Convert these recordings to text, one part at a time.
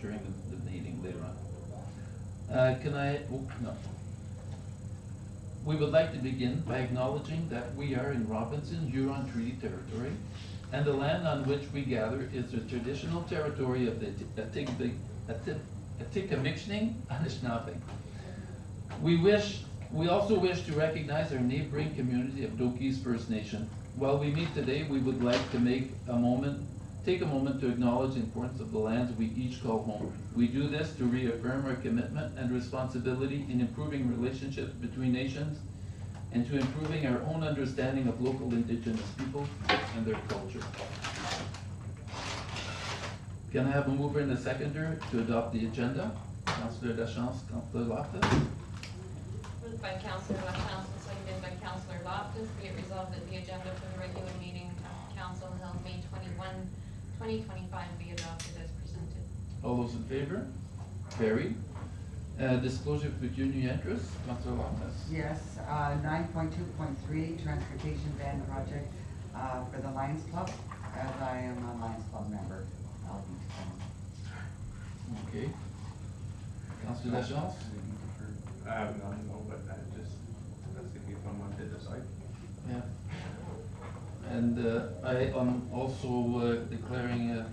during the meeting later on. No. We would like to begin by acknowledging that we are in Robinson Huron Treaty Territory, and the land on which we gather is the traditional territory of the Atikameksheng Anishinaabe. We also wish to recognize our neighboring community of Dokis First Nation. While we meet today, we would like to take a moment to acknowledge the importance of the lands we each call home. We do this to reaffirm our commitment and responsibility in improving relationships between nations and to improving our own understanding of local Indigenous people and their culture. Can I have a mover and a seconder to adopt the agenda? Councillor Lachance, Councillor Loftus. Moved by Councillor Lachance and seconded by Councillor Loftus. Be it resolved that the agenda for the regular meeting of Council held May 21, 2025 be adopted as presented. All those in favor? Carried. Disclosure of pecuniary interest, Councillor Loftus. Yes, 9.2.3 transportation van project for the Lions Club, as I am a Lions Club member. I'll be Okay. Councillor Lachance? I have none, no, but that's the key one to decide. Yeah. And I am also declaring a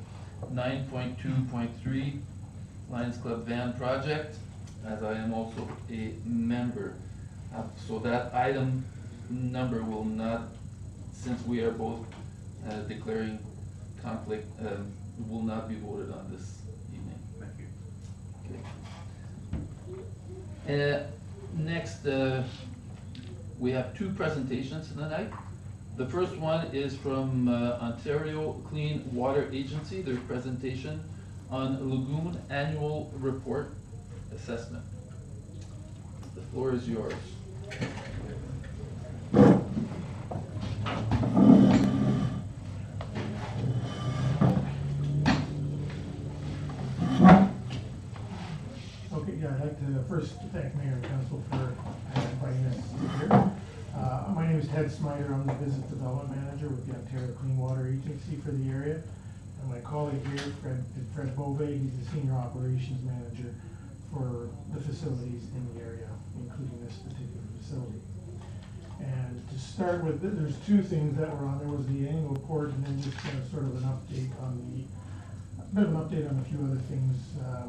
9.2.3 Lions Club van project, as I am also a member. So that item number will not, since we are both declaring conflict, will not be voted on this evening. Thank you. Okay. Next, we have two presentations tonight. The first one is from Ontario Clean Water Agency, their presentation on Lagoon Annual Report Assessment. The floor is yours. Okay, yeah, I'd like to first thank Mayor and Council for inviting us here. My name is Ted Smider. I'm the Business Development Manager with the Ontario Clean Water Agency for the area. And my colleague here, Fred Bove, he's the Senior Operations Manager for the facilities in the area, including this particular facility. And to start with, there's two things that were on. There was the annual report and then just sort of an update on a bit of an update on a few other things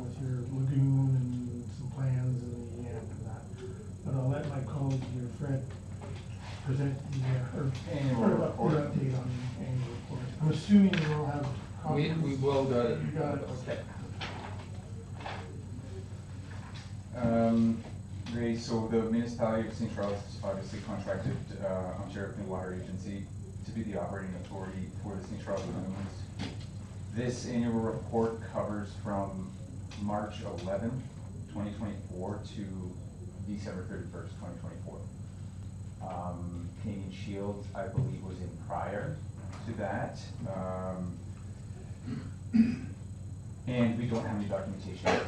with your lagoon and some plans and the AMP and that. But I'll let my colleague here, Fred, present the annual report. Update on the annual report. I'm assuming you all have copies. We've all got it. You got it, okay. So the municipality of St. Charles has obviously contracted Ontario Clean Water Agency to be the operating authority for the St. Charles lagoons. This annual report covers from March 11, 2024 to December 31st, 2024. Canadian Shield, I believe, was in prior to that. And we don't have any documentation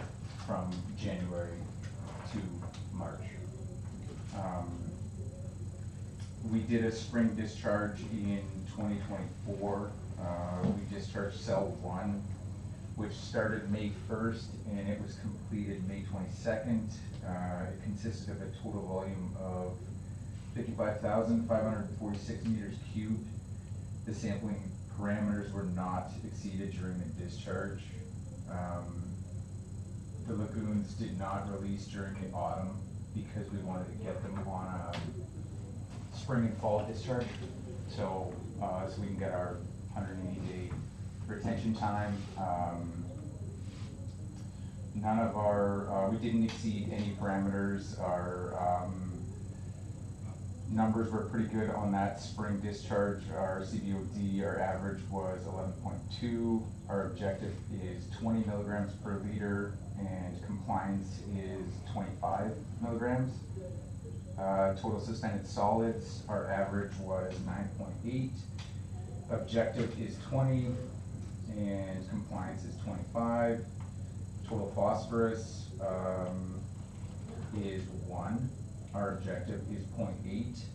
from January to March. We did a spring discharge in 2024. We discharged cell 1, which started May 1st and it was completed May 22nd. It consisted of a total volume of 55,546 meters cubed. The sampling parameters were not exceeded during the discharge. The lagoons did not release during the autumn because we wanted to get them on a spring and fall discharge. So we can get our 180-day retention time. None of our, we didn't exceed any parameters. Our numbers were pretty good on that spring discharge. Our CBOD, our average was 11.2. Our objective is 20 milligrams per liter and compliance is 25 milligrams. Total suspended solids, our average was 9.8. Objective is 20 and compliance is 25. Total phosphorus is 1. Our objective is 0.8.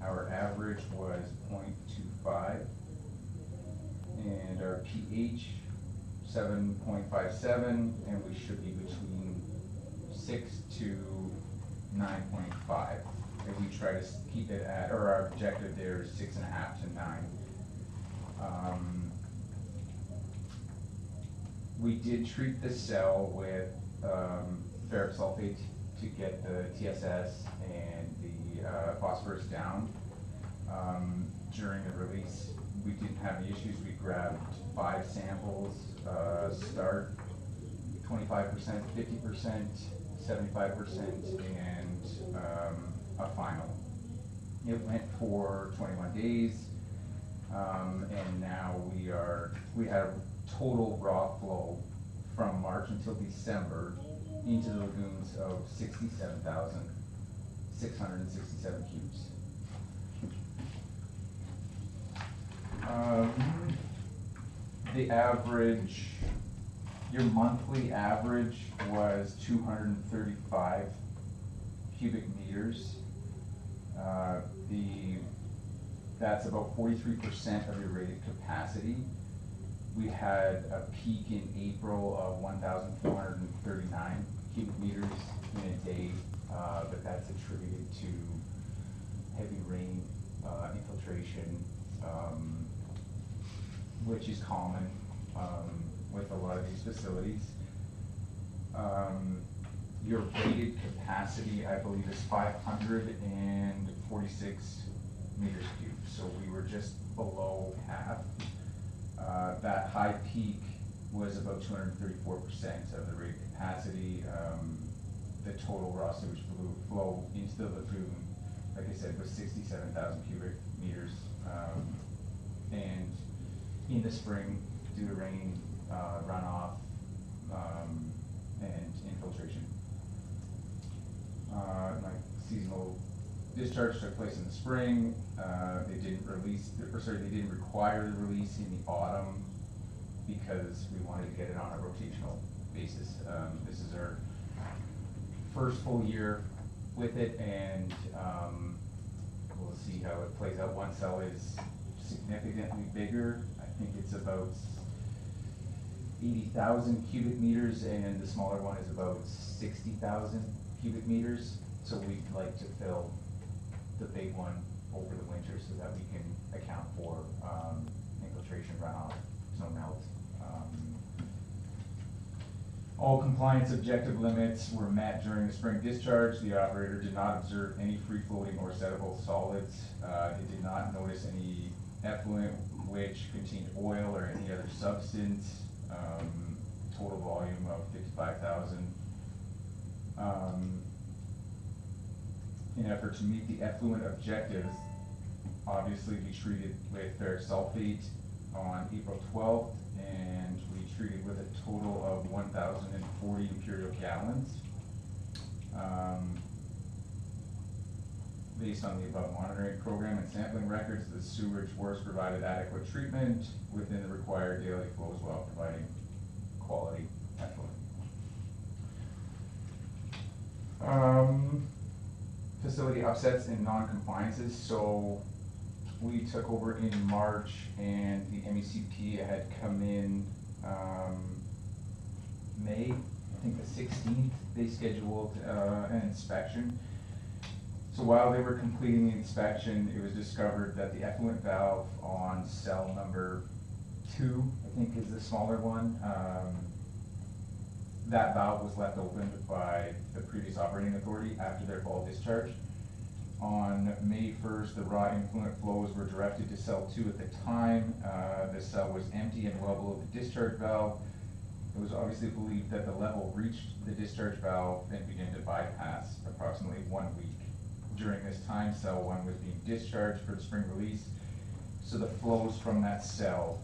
Our average was 0.25. And our pH 7.57, and we should be between 6 to 9.5. If we try to keep it at, or our objective there is 6.5 to 9. We did treat the cell with ferric sulfate to get the TSS and the phosphorus down. During the release, we didn't have any issues. We grabbed 5 samples, start 25%, 50%, 75%, and a final. It went for 21 days, and now we had a total raw flow from March until December into the lagoons of 67,667 cubes. The average, your monthly average was 235 cubic meters. That's about 43% of your rated capacity. We had a peak in April of 1,439 cubic meters in a day, but that's attributed to heavy rain, infiltration, which is common with a lot of these facilities. Your rated capacity, I believe, is 546 meters cubed, so we were just below half. That high peak was about 234% of the rated capacity. The total raw sewage flow into the lagoon, like I said, was 67,000 cubic meters. And in the spring, due to rain, runoff, and infiltration. Like seasonal discharge took place in the spring. They didn't require the release in the autumn because we wanted to get it on a rotational basis. This is our first full year with it, and we'll see how it plays out. One cell is significantly bigger. I think it's about 80,000 cubic meters, and the smaller one is about 60,000 cubic meters. So we'd like to fill the big one over the winter so that we can account for infiltration, runoff, snow melt. All compliance objective limits were met during the spring discharge. The operator did not observe any free-floating or settable solids. They did not notice any effluent which contained oil or any other substance. Total volume of 55,000. In an effort to meet the effluent objectives, obviously we treated with ferric sulfate on April 12th, and we treated with a total of 1,040 imperial gallons. Based on the above monitoring program and sampling records, the sewage works provided adequate treatment within the required daily flows while providing quality effluent. Facility upsets and non-compliances. So we took over in March, and the MECP had come in May, I think the 16th, they scheduled an inspection. So while they were completing the inspection, it was discovered that the effluent valve on cell number 2, I think is the smaller one, that valve was left open by the previous operating authority after their fall discharge. On May 1st, the raw influent flows were directed to cell 2 at the time. The cell was empty and well below the discharge valve. It was obviously believed that the level reached the discharge valve and began to bypass approximately 1 week. During this time, cell 1 was being discharged for the spring release, so the flows from that cell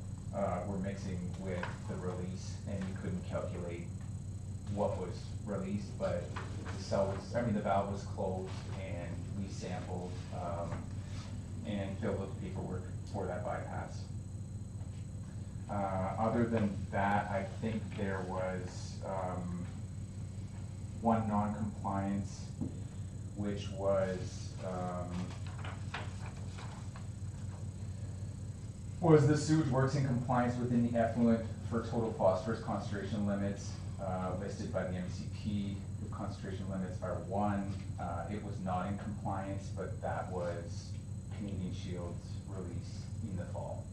were mixing with the release, and you couldn't calculate what was released, but the valve was closed, and we sampled and filled out the paperwork for that bypass. Other than that, I think there was one non-compliance, which was the sewage works in compliance within the effluent for total phosphorus concentration limits, listed by the MECP, the concentration limits are 1. It was not in compliance, but that was Canadian Shield's release in the fall.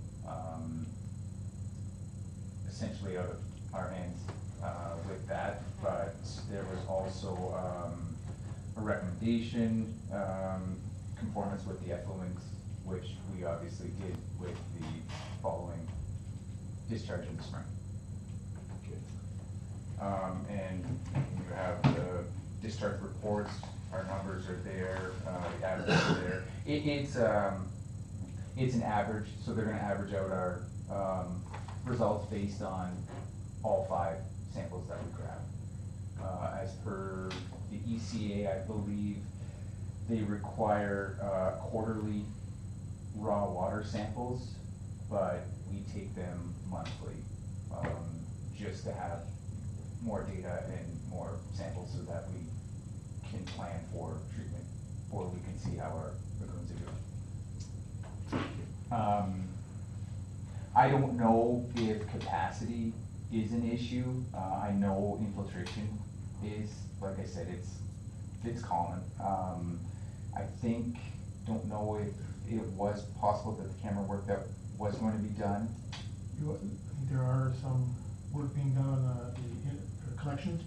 Essentially out of our hands with that, but there was also a recommendation, conformance with the effluents, which we obviously did with the following discharge in the spring. And you have the discharge reports, our numbers are there, the averages are there. It's an average, so they're gonna average out our results based on all 5 samples that we grab. As per the ECA, I believe they require quarterly raw water samples, but we take them monthly, just to have more data and more samples so that we can plan for treatment, or we can see how our lagoons are doing. I don't know if capacity is an issue. I know infiltration is, like I said, it's common. I don't know if it was possible that the camera work that was going to be done. There are some work being done on the collections?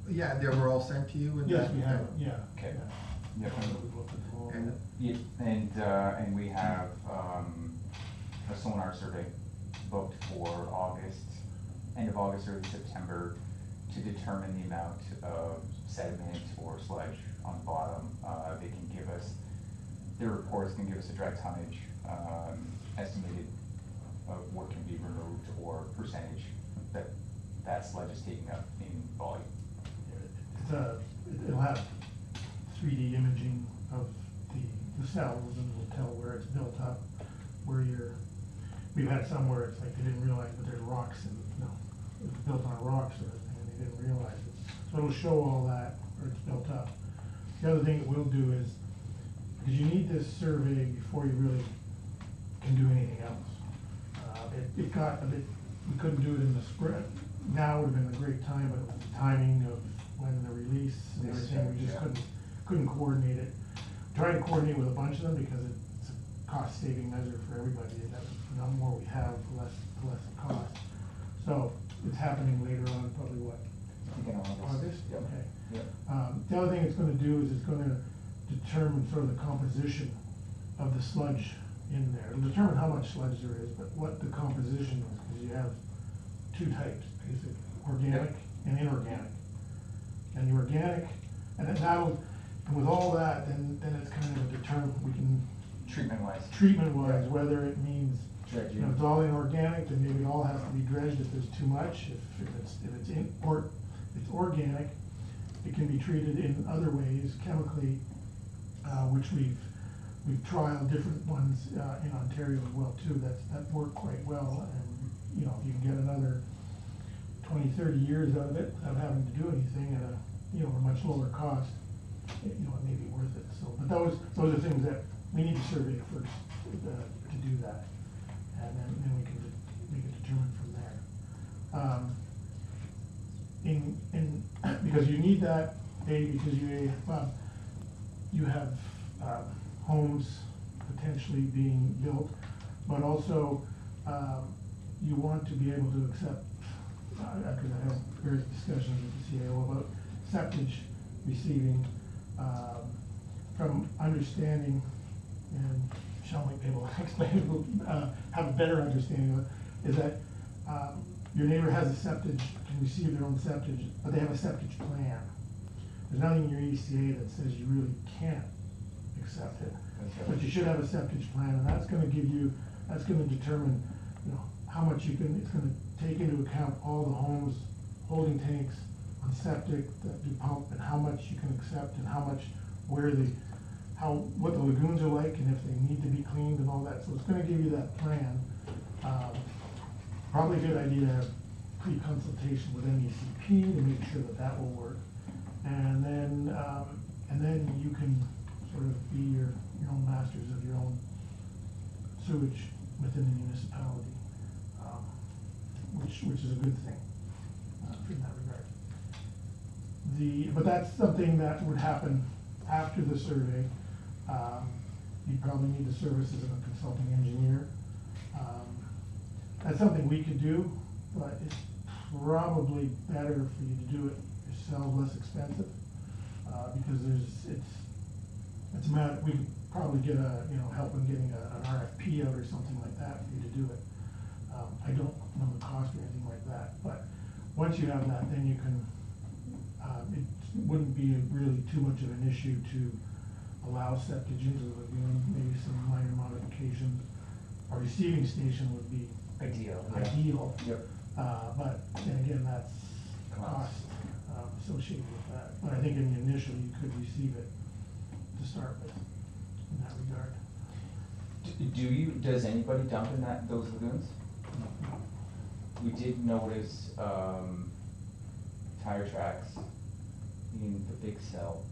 Yeah, they were all sent to you? And Yes, that- we have, yeah. Okay. Yeah. Yep. We've looked at them all. And Yeah, and we have a sonar survey booked for August, end of August, early September, to determine the amount of sediment or sludge on the bottom. They can give us, their reports can give us a dry tonnage estimated of what can be removed or percentage that sludge is taking up in volume. It'll have 3D imaging of the cells, and will tell where it's built up, we've had some where it's like they didn't realize that there's rocks and, it's built on a rock sort of thing, and they didn't realize it. So it'll show all that, where it's built up. The other thing it will do is, because you need this survey before you really can do anything else. It got a bit, we couldn't do it in the spring. Now would have been a great time, but it was the timing of when the release and everything, we just couldn't coordinate it. Tried to coordinate with a bunch of them because it's a cost-saving measure for everybody. The more we have, the less it costs. So it's happening later on, probably what? I think in August. Yep. Okay. Yep. The other thing it's gonna do is it's gonna determine sort of the composition of the sludge in there. It'll determine how much sludge there is, but what the composition is, because you have 2 types, basically, organic and inorganic. And the organic, and with all that, then it's kind of a we can, treatment-wise, whether it means, it's all inorganic, then maybe it all has to be dredged if there's too much. If it's organic, it can be treated in other ways, chemically, which we've trialed different ones in Ontario as well too. That worked quite well, and if you can get another 20, 30 years out of it without having to do anything at a much lower cost, it may be worth it. So, but those are things that we need to survey first to do that, and then we can make it determined from there. Because you need that, because you have homes potentially being built, but also you want to be able to accept, because I have various discussions with the CAO about septage receiving, from understanding, and Michelle might be able to explain, have a better understanding of it, is that your neighbor has a septage, can receive their own septage, but they have a septage plan. There's nothing in your ECA that says you really can't accept it, but you should have a septage plan, and that's gonna determine, how much it's gonna take into account all the homes, holding tanks on septic that do pump, and how much you can accept, and what the lagoons are like, and if they need to be cleaned and all that. So it's gonna give you that plan. Probably a good idea to have pre-consultation with MECP to make sure that will work. And then you can sort of be your own masters of your own sewage within the municipality, which which is a good thing, in that regard. But that's something that would happen after the survey. You'd probably need the services of a consulting engineer. That's something we could do, but it's probably better for you to do it yourself, less expensive, because it's a matter, we could probably get help in getting an RFP out or something like that for you to do it. I don't know the cost or anything like that, but once you have that, then you can, it wouldn't be really too much of an issue to allow septage into the lagoon, maybe some minor modifications. A receiving station would be Ideal. ideal. Yep. But then again, that's cost associated with that. But I think in the initial, you could receive it to start with, in that regard. Does anybody dump in those lagoons? We did notice, tire tracks in the big cell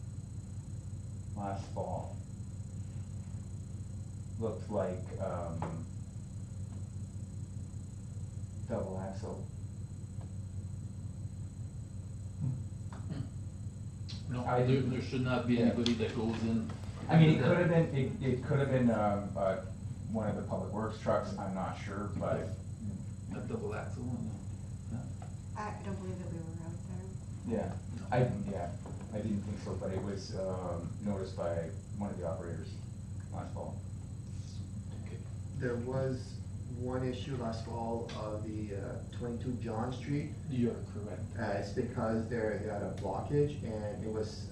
last fall. Looked like, double axle. No, I- there should not be Yeah. anybody that goes in. I mean, it could have been, it could have been, one of the public works trucks, I'm not sure, but, A double axle, no. I don't believe that we were out there. yeah, I didn't think so, but it was, noticed by one of the operators last fall. Okay. There was one issue last fall of the 22 John Street. You are correct. It's because they had a blockage and it was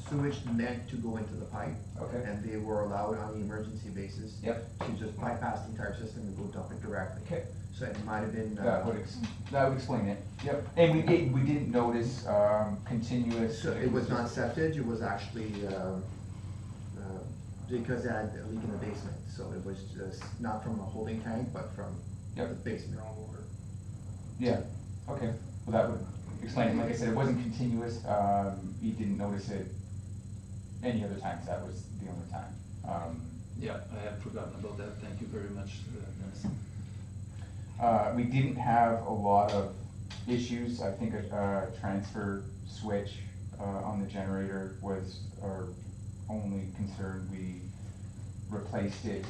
sewage meant to go into the pipe. Okay. And they were allowed on the emergency basis. Yep. To just bypass the entire system and go dump it directly. Okay. So it might have been. That would explain it, yep. And we didn't notice, continuous. So it was not septage, it was actually, because it had a leak in the basement, so it was just not from a holding tank, but from Yep. the basement. Yeah, okay, well, that would explain it, like I said, it wasn't continuous, we didn't notice it any other times, that was the only time. Yeah, I had forgotten about that. Thank you very much, Dennis. We didn't have a lot of issues, I think a transfer switch, on the generator was our only concern. We replaced it,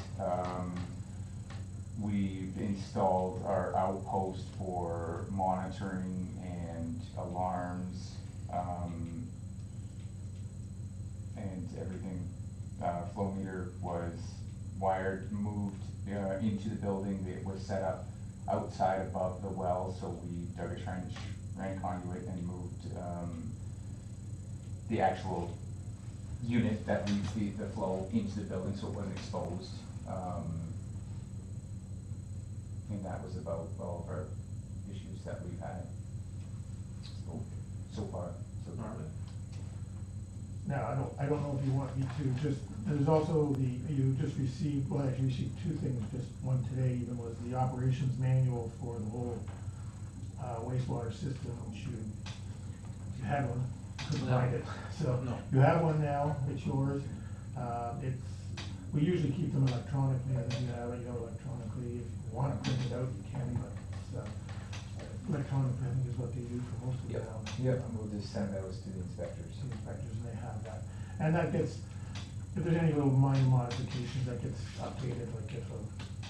we've installed our outpost for monitoring and alarms, and everything. Flow meter was wired, moved, into the building, it was set up outside above the well, so we dug a trench, ran conduit and moved, the actual unit that leads the flow into the building, so it wasn't exposed. And that was about all of our issues that we've had so far. So All right. Now, I don't know if you want me to, just, there's also you just received, well, actually received two things, just one today even, was the operations manual for the whole wastewater system, which you had one, couldn't No. find it. So, No. you have one now, it's yours. We usually keep them electronically, I think you have it, electronically, if you want to print it out, you can, but it's, electronically, I think is what they do for most of the towns. Yep, and we'll just send those to the inspectors. To the inspectors, and they have that. And that gets, if there's any little minor modifications, that gets updated, like if a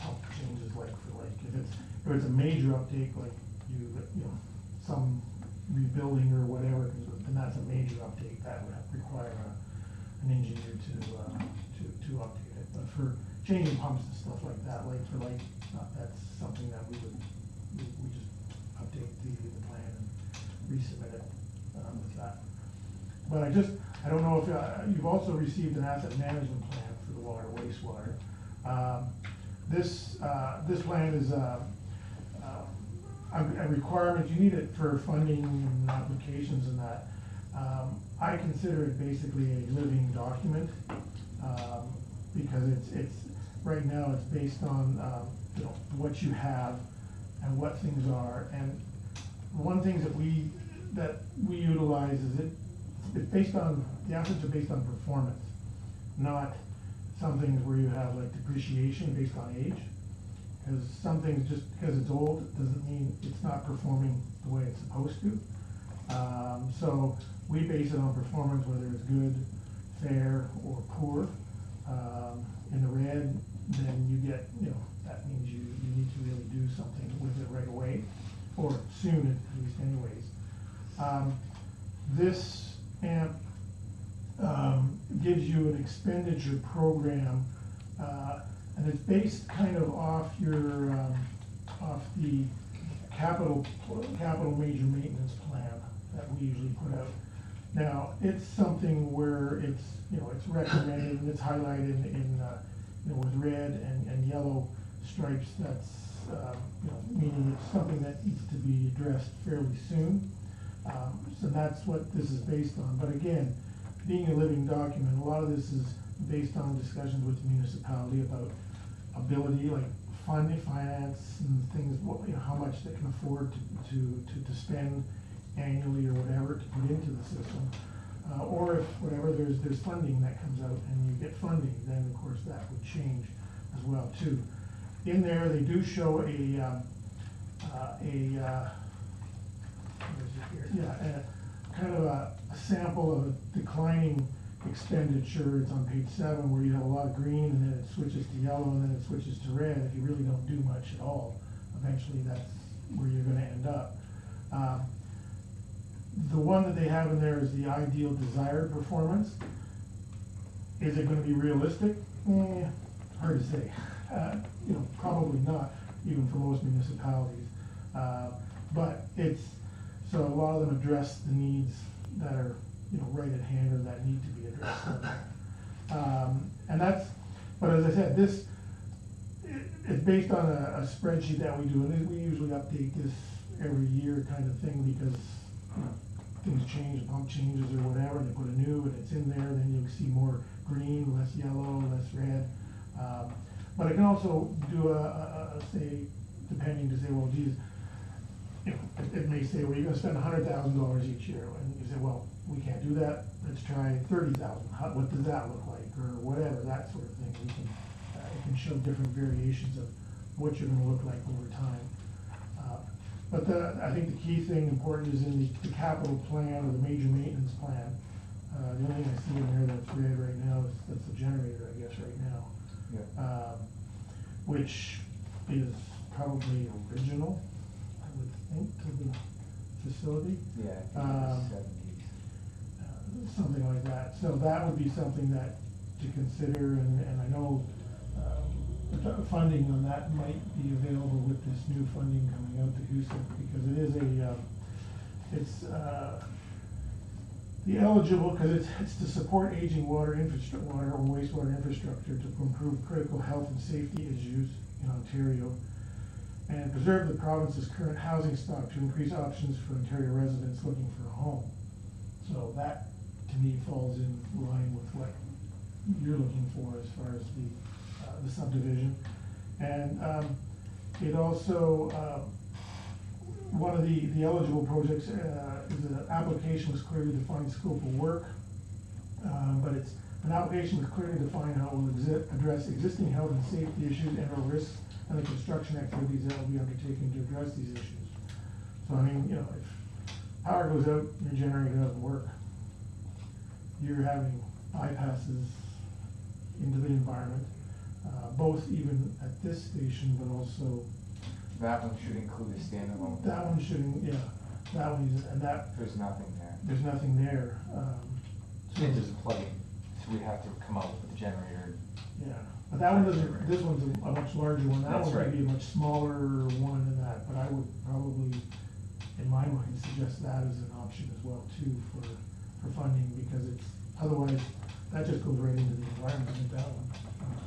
pump changes like for like, if it's a major update, like you know, some rebuilding or whatever, then that's a major update, that would require an engineer to update it. But for changing pumps and stuff like that, like for like, that's something that we just update the plan and resubmit it with that. But I don't know if, you've also received an asset management plan for the water wastewater. This plan is a requirement, you need it for funding and applications and that. I consider it basically a living document, because it's, right now it's based on, what you have and what things are. And one thing that we utilize is it's based on, the assets are based on performance, not some things where you have like depreciation based on age. Because some things, just because it's old, doesn't mean it's not performing the way it's supposed to. So we base it on performance, whether it's good, fair, or poor. In the red, then you get, that means you need to really do something with it right away, or soon at least anyways. This AMP gives you an expenditure program, and it's based kind of off your, off the capital major maintenance plan that we usually put out. Now, it's something where it's, it's recommended and it's highlighted in, with red and yellow stripes. That's, meaning it's something that needs to be addressed fairly soon. So that's what this is based on. But again, being a living document, a lot of this is based on discussions with the municipality about ability, like finance and things, how much they can afford to spend annually or whatever to put into the system. Or if whatever, there's funding that comes out and you get funding, then of course that would change as well too. In there, they do show what is it here? Kind of a sample of a declining expenditure. It's on page 7 where you have a lot of green and then it switches to yellow and then it switches to red. If you really don't do much at all, eventually that's where you're going to end up. The one that they have in there is the ideal desired performance. Is it going to be realistic? Hard to say. Probably not, even for most municipalities. But it's, so a lot of them address the needs that are, right at hand or that need to be addressed. And that's, but as I said, this, it's based on a spreadsheet that we do, and we usually update this every year kind of thing because things change, pump changes or whatever, they put a new and it's in there, then you'll see more green, less yellow, less red. But I can also do say, depending to say, well, geez, it may say, well, you're gonna spend $100,000 each year, and you say, well, we can't do that, let's try 30,000. What does that look like, or whatever, that sort of thing. We can, it can show different variations of what you're gonna look like over time. But I think the key thing important is in the capital plan or the major maintenance plan. The only thing I see in there that's red right now is that's the generator, I guess, right now. Yeah. Which is probably original, I would think, to the facility. Yeah, I think it was 70s. Something like that. So that would be something that to consider, and I know funding on that might be available with this new funding coming out to HUSIP, because it is it's the eligible, because it's to support aging water or wastewater infrastructure to improve critical health and safety issues in Ontario, and preserve the province's current housing stock to increase options for Ontario residents looking for a home. So that, to me, falls in line with what you're looking for as far as the subdivision. And it also, one of the eligible projects is an application with clearly defined scope of work, but it's an application with clearly defined how it will address existing health and safety issues and or risks and the construction activities that will be undertaken to address these issues. So I mean, if power goes out, your generator doesn't work, you're having bypasses into the environment, both even at this station, but also That one should include a standalone. that one shouldn't, that one is, and that, There's nothing there. there's nothing there. So, It doesn't plug in, so we have to come out with a generator. yeah, but that one doesn't, this one's a much larger one, that That's one would right. be a much smaller one than that, but I would probably, in my mind, suggest that as an option as well too for funding, because it's, otherwise, that just goes right into the environment with that one.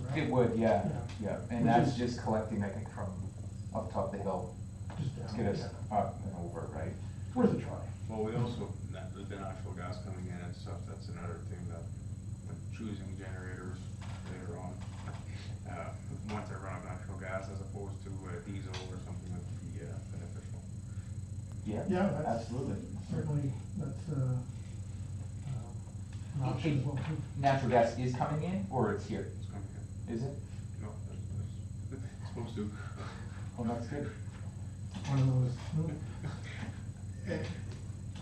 Right? It would, yeah, Yeah. and Which that's is- just collecting, I think, from up top the hill Just to down, get us yeah. up and over, right? It's worth a try. Well, we also, with the natural gas coming in and stuff, that's another thing that, when choosing generators later on, once I run on natural gas as opposed to diesel or something would be beneficial. Yeah, that's Absolutely. certainly, that's, an option as well too. Natural gas is coming in, or it's here? It's coming in. Is it? No, it's Supposed to. Well, that's good. One of those,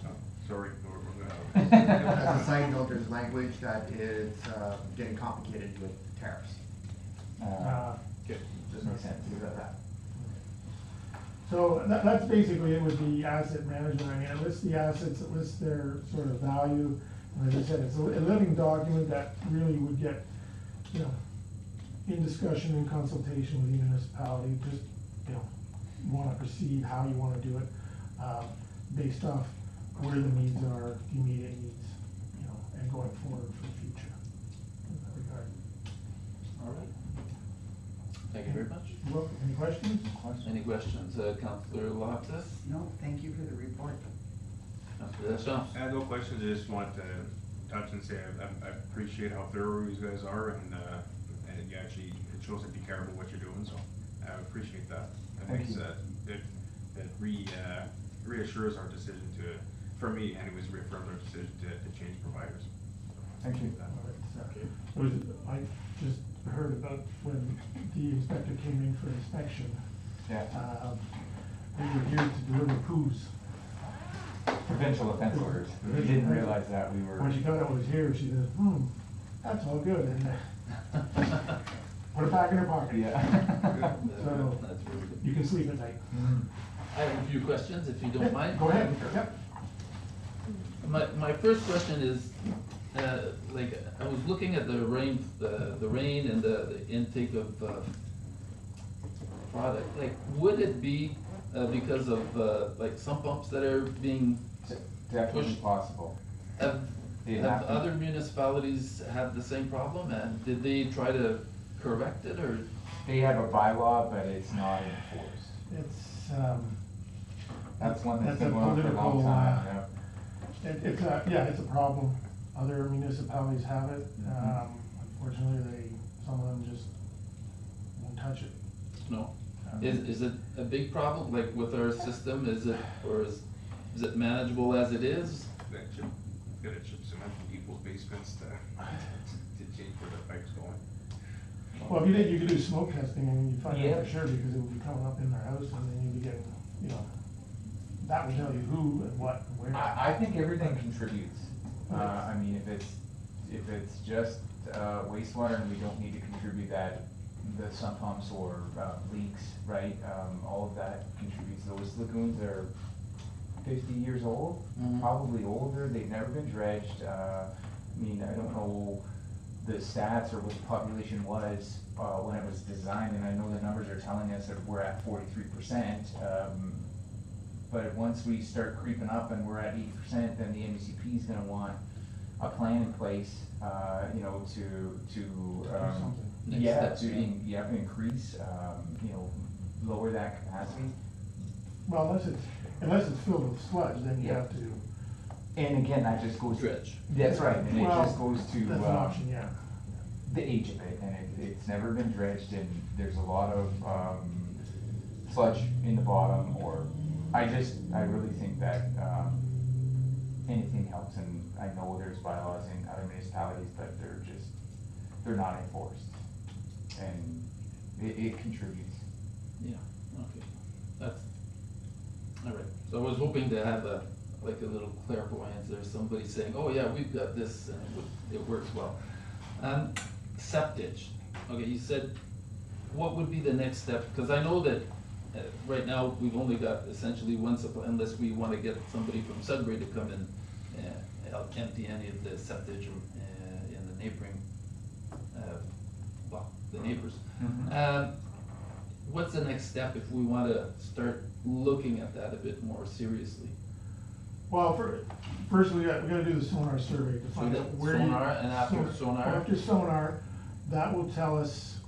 Oh, sorry, we're gonna. As a side note, there's language that is getting complicated with tariffs. Okay, just makes sense, you got that. So that's basically it with the asset management. I mean, it lists the assets, it lists their sort of value. And as I said, it's a living document that really would get, you know, in discussion and consultation with the municipality, just, you know, wanna proceed, how you wanna do it, based off where the needs are, the immediate needs, you know, and going forward for the future in that regard. All right. Thank you very much. You're welcome. Any questions? Any questions, Councillor Loftus? No, thank you for the report. Councillor Deschamps? I have no questions, I just want to touch and say I appreciate how thorough you guys are, and you actually, it shows that you care about what you're doing, so I appreciate that. It Thank makes, you. it reassures our decision to, for me anyways, reaffirms our decision to change providers. Thank you. I just heard about when the inspector came in for inspection. Yeah. They were here to deliver poos. Provincial offense orders. We didn't realize that we were. When she found out I was here, she said, that's all good, and put it back in her pocket. Yeah. So, That's very good. you can sleep at night. I have a few questions, if you don't mind. Go ahead. Yep. My first question is, like, I was looking at the rain and the intake of, product, like, would it be, because of, like, sump pumps that are being Definitely pushed? possible. Have They have have to- other municipalities had the same problem, and did they try to correct it, or? They have a bylaw, but it's not enforced. It's, That's one that's That's a been going on for a long political, time, yeah. it's a problem. Other municipalities have it. Mhm. Unfortunately, some of them just won't touch it. No. Is it a big problem, like with our system, is it manageable as it is? Gotta chip cement in people's basements to change where the pipe's going. Well, if you did, you could do smoke testing and you'd find out Yeah. for sure, because it would be coming up in their house and then you'd be getting, you know, that would tell you who and what and where. I think everything contributes. I mean, if it's just wastewater and we don't need to contribute that, the sump pumps or leaks, right? All of that contributes. Those lagoons are 50 years old, Mhm. probably older. They've never been dredged. I mean, I don't know the stats or what the population was when it was designed, and I know the numbers are telling us that we're at 43%. But once we start creeping up and we're at 80%, then the MUCP is gonna want a plan in place, you know, to something. Next yeah, steps, to yeah. increase, you know, lower that capacity. Well, unless it's filled with sludge, then you Yeah. have to. And again, that just goes. Dredge. That's right, and it Well, just goes to, That's an option, yeah. the age of it, and it's never been dredged, and there's a lot of, sludge in the bottom, or, I really think that, anything helps, and I know there's bylaws in other municipalities, but they're not enforced. And it contributes. Yeah, okay, that's, all right, so I was hoping to have a little clairvoyance there, somebody saying, oh yeah, we've got this, and it works well. Septage, okay, you said, what would be the next step, because I know that, right now, we've only got essentially one supply, unless we wanna get somebody from Sudbury to come and, help empty any of the septage, in the neighboring, the neighbors. Mhm. What's the next step if we wanna start looking at that a bit more seriously? Well, first we gotta do the sonar survey to find So out that where. sonar, and after sonar? After sonar, that will tell us,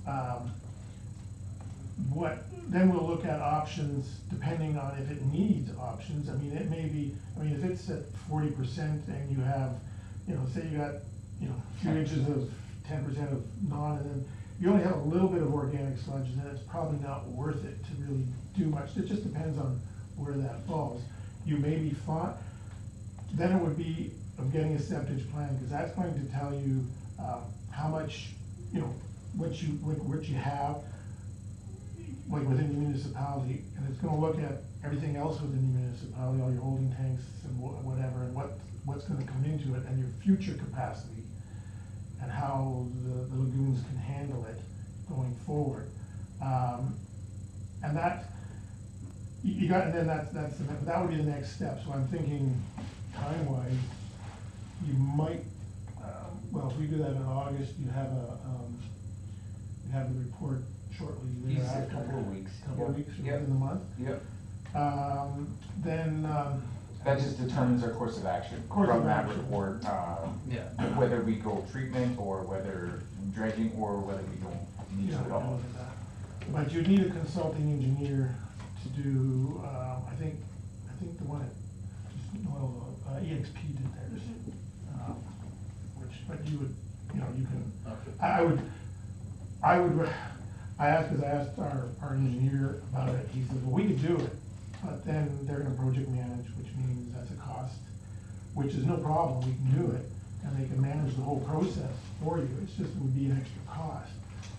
then we'll look at options depending on if it needs options. I mean, it may be, if it's at 40% and you have, you know, say you got, you know, a few inches of 10% of non, and then you only have a little bit of organic sludge, then it's probably not worth it to really do much. It just depends on where that falls. You may be fine, then it would be of getting a septage plan, because that's going to tell you, how much, you know, what you have. like within the municipality, and it's gonna look at everything else within the municipality, all your holding tanks and whatever, and what's gonna come into it, and your future capacity, and how the lagoons can handle it going forward. And that, you got, and then that would be the next step, so I'm thinking time-wise, you might, well, if we do that in August, you have you have the report shortly He said thereafter. couple of weeks. Couple of weeks Yep. within the month. Yep. Then, That just determines our course of action Course from of that action. report, Yeah. whether we go treatment or whether dredging or whether we don't need yeah, to at all. look at that. But you need a consulting engineer to do, I think the one at, EXP did theirs. But you would, you can, Okay. I asked our engineer about it, he said, well, we could do it, but then they're gonna project manage, which means that's a cost, which is no problem, we can do it, and they can manage the whole process for you, it's just, it would be an extra cost.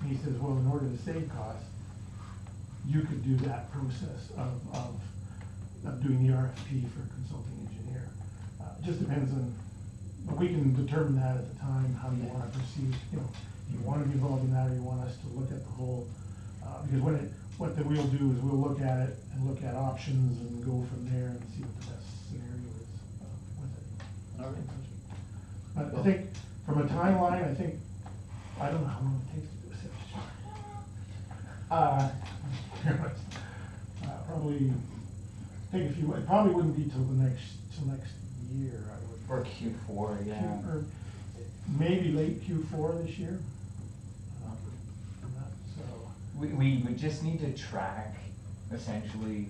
And he says, well, in order to save costs, you could do that process of doing the RFP for a consulting engineer. Just depends on, we can determine that at the time, how you wanna proceed, if you wanna be involved in that, or you want us to look at the whole, because what we'll do is we'll look at it and look at options and go from there and see what the best scenario is with it. All right. But I think, from a timeline, I don't know how long it takes to do a septic charge. Probably take a few, it probably wouldn't be till next year, I would. Or Q4, yeah. Or maybe late Q4 this year. So, We would just need to track essentially,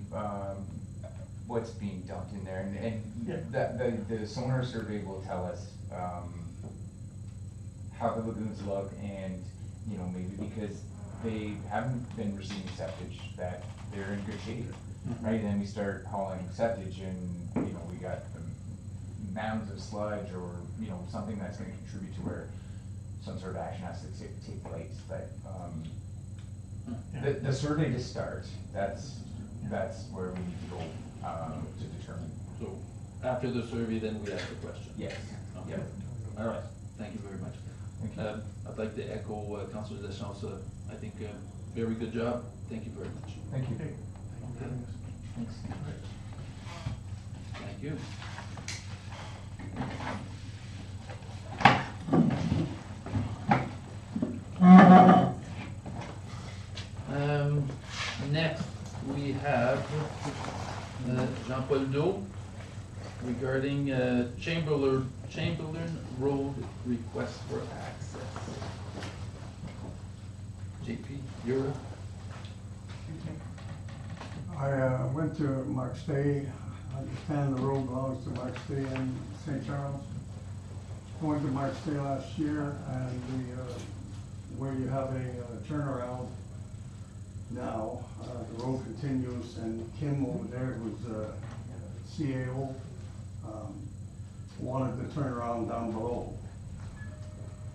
what's being dumped in there, Yeah. and that, the sonar survey will tell us, how the lagoons look, and, maybe because they haven't been receiving septage, that they're in good shape, right? And then we start hauling septage and, we got mounds of sludge or, something that's gonna contribute to where some sort of action has to take place, but, the survey to start, that's where we need to go, to determine. So after the survey, then we ask the question? Yes, Okay. yep. All right, thank you very much. Thank you. I'd like to echo Councilor Deschamps, I think very good job, thank you very much. Thank you. okay. Thank you. Thanks. Thank you. Next, we have Jean-Paul Dau regarding Chamberlain Road request for access. JP, you're up. I went to Mark Stay. I understand the road belongs to Mark Stay in St. Charles. Went to Mark Stay last year, and where you have a turnaround now, the road continues, and Kim over there, who's CAO, wanted the turnaround down below.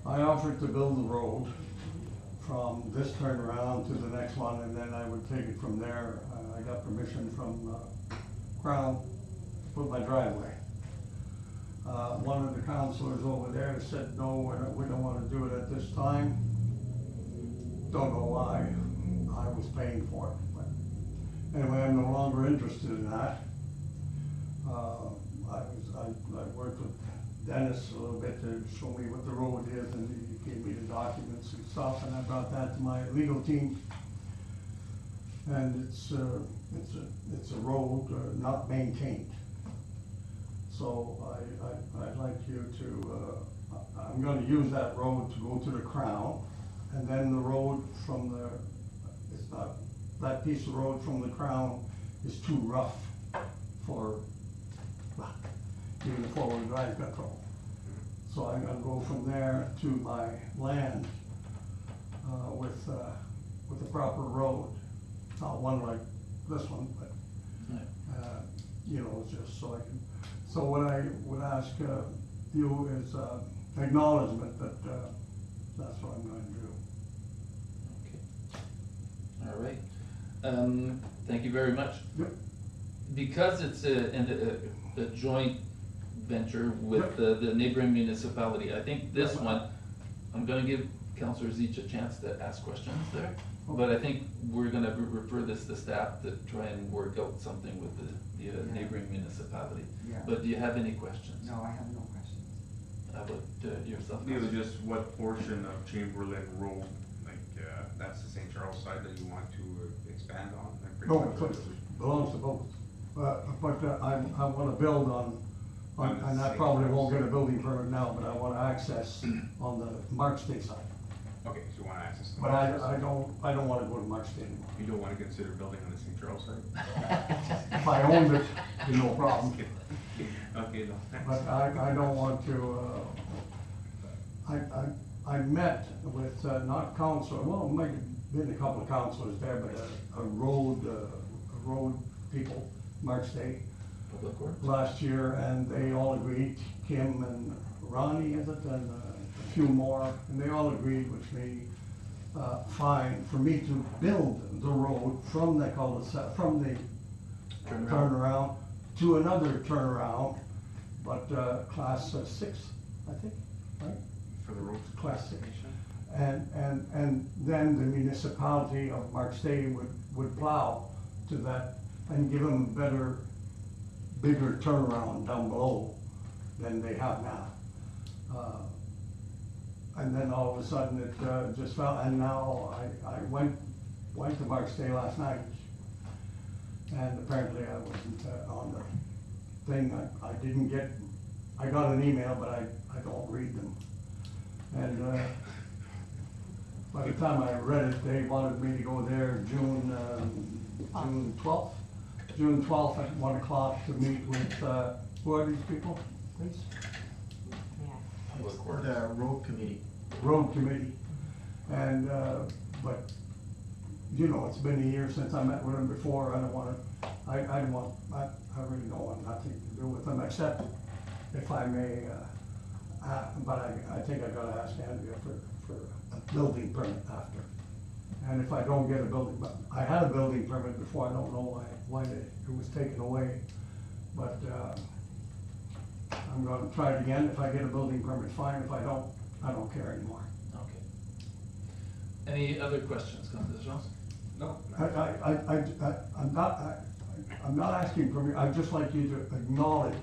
I offered to build the road from this turnaround to the next one, and then I would take it from there. I got permission from Crown to put my driveway. One of the councilors over there said, no, we don't want to do it at this time. Don't know why. I was paying for it. But anyway, I'm no longer interested in that. I worked with Dennis a little bit to show me what the road is, and he gave me the documents and stuff, and I brought that to my legal team. And it's a road not maintained. So I'd like you to, I'm gonna use that road to go to the Crown, and then the road from the, it's not, that piece of road from the Crown is too rough for even four-wheel drive petrol. So I'm gonna go from there to my land with a proper road. Not one like this one, but, just so I can, so what I would ask you is acknowledgement that that's what I'm going to do. Okay. All right. Thank you very much. Yep. Because it's a joint venture with the neighboring municipality, I think this one, I'm gonna give councilors each a chance to ask questions there. But I think we're gonna refer this to staff to try and work out something with the neighboring municipality. Yeah. But do you have any questions? No, I have no questions. How about yourself? It was just what portion of Chamberlain Road, like, that's the St. Charles side that you want to expand on? Like, bring No, up so the- it belongs to both. But I wanna build and I probably won't get a building permit now, but I want access on the Mark State side. Okay, so you want access to. But I don't wanna go to Mark State anymore. You don't wanna consider building on the St. Charles side? If I owned it, there's no problem. Okay, no, thanks. But I don't want to, I met with, not council, well, might have been a couple of councilors there, but a road people, Mark State, Public Works? last year, and they all agreed, Kim and Ronnie, is it, and a few more, and they all agreed with me, fine, for me to build the road from the cul-de-sac, from the turnaround to another turnaround, but, class 6, I think, right? For the road. Class 6. And then the municipality of Mark State would plow to that and give them a better, bigger turnaround down below than they have now. And then all of a sudden it just fell, and now I went to Mark State last night, and apparently I wasn't on the thing. I didn't get, I got an email, but I don't read them. And by the time I read it, they wanted me to go there June 12th. June 12th at 1 o'clock to meet with, who are these people, please? Public Works. The road committee. Road committee. And, but, you know, it's been a year since I met with them before. I really don't want nothing to do with them, except if I may, but I think I gotta ask Andrea for a building permit after. And if I don't get a building, but I had a building permit before, I don't know why it was taken away. But, I'm gonna try it again. If I get a building permit, fine. If I don't care anymore. Okay. Any other questions, Councilor Jones? No. I'm not asking for me, I'd just like you to acknowledge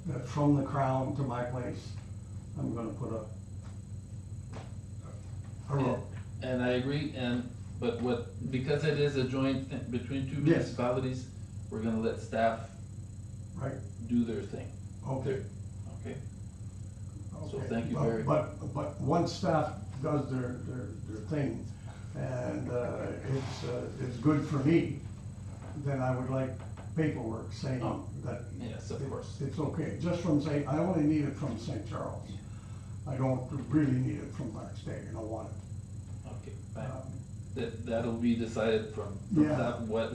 that from the Crown to my place, I'm gonna put a road. And I agree, but because it is a joint between two Yes. municipalities, we're gonna let staff Right, do their thing. okay. Okay? So Okay. thank you very- But once staff does their thing, and, it's good for me, then I would like paperwork saying Oh, that. yes, of course. It's okay, just from saying, I only need it from St. Charles. I don't really need it from Mark State, I don't want it. Okay, fine. That'll be decided from Yeah. staff, what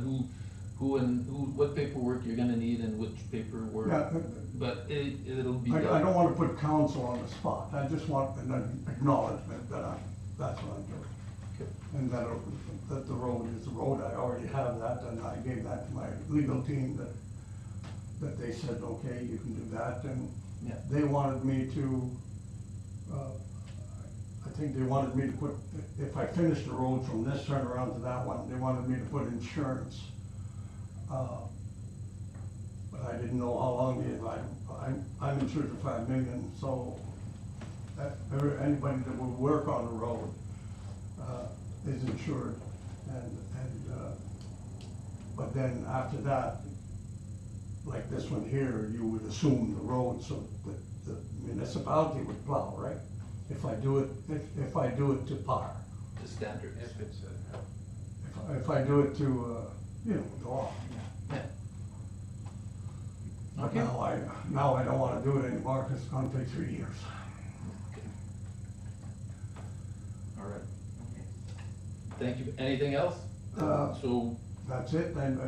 paperwork you're gonna need and which paperwork. Yeah, But it'll be I done. don't wanna put council on the spot, I just want an acknowledgement that that's what I'm doing. Okay. And that the road is the road, I already have that, and I gave that to my legal team, that they said, okay, you can do that, and Yeah. they wanted me to, I think they wanted me to put, if I finished the road from this turnaround to that one, they wanted me to put insurance. But I didn't know how long I'm insured for 5 million, so anybody that would work on the road, is insured, but then after that, like this one here, you would assume the road, so that the municipality would plow, right? If I do it to par. The standards. If it's, If I do it to, the law. Yeah. But Okay. now I don't wanna do it anymore, cause it's gonna take 3 years. All right. Thank you. Anything else? So, That's it, and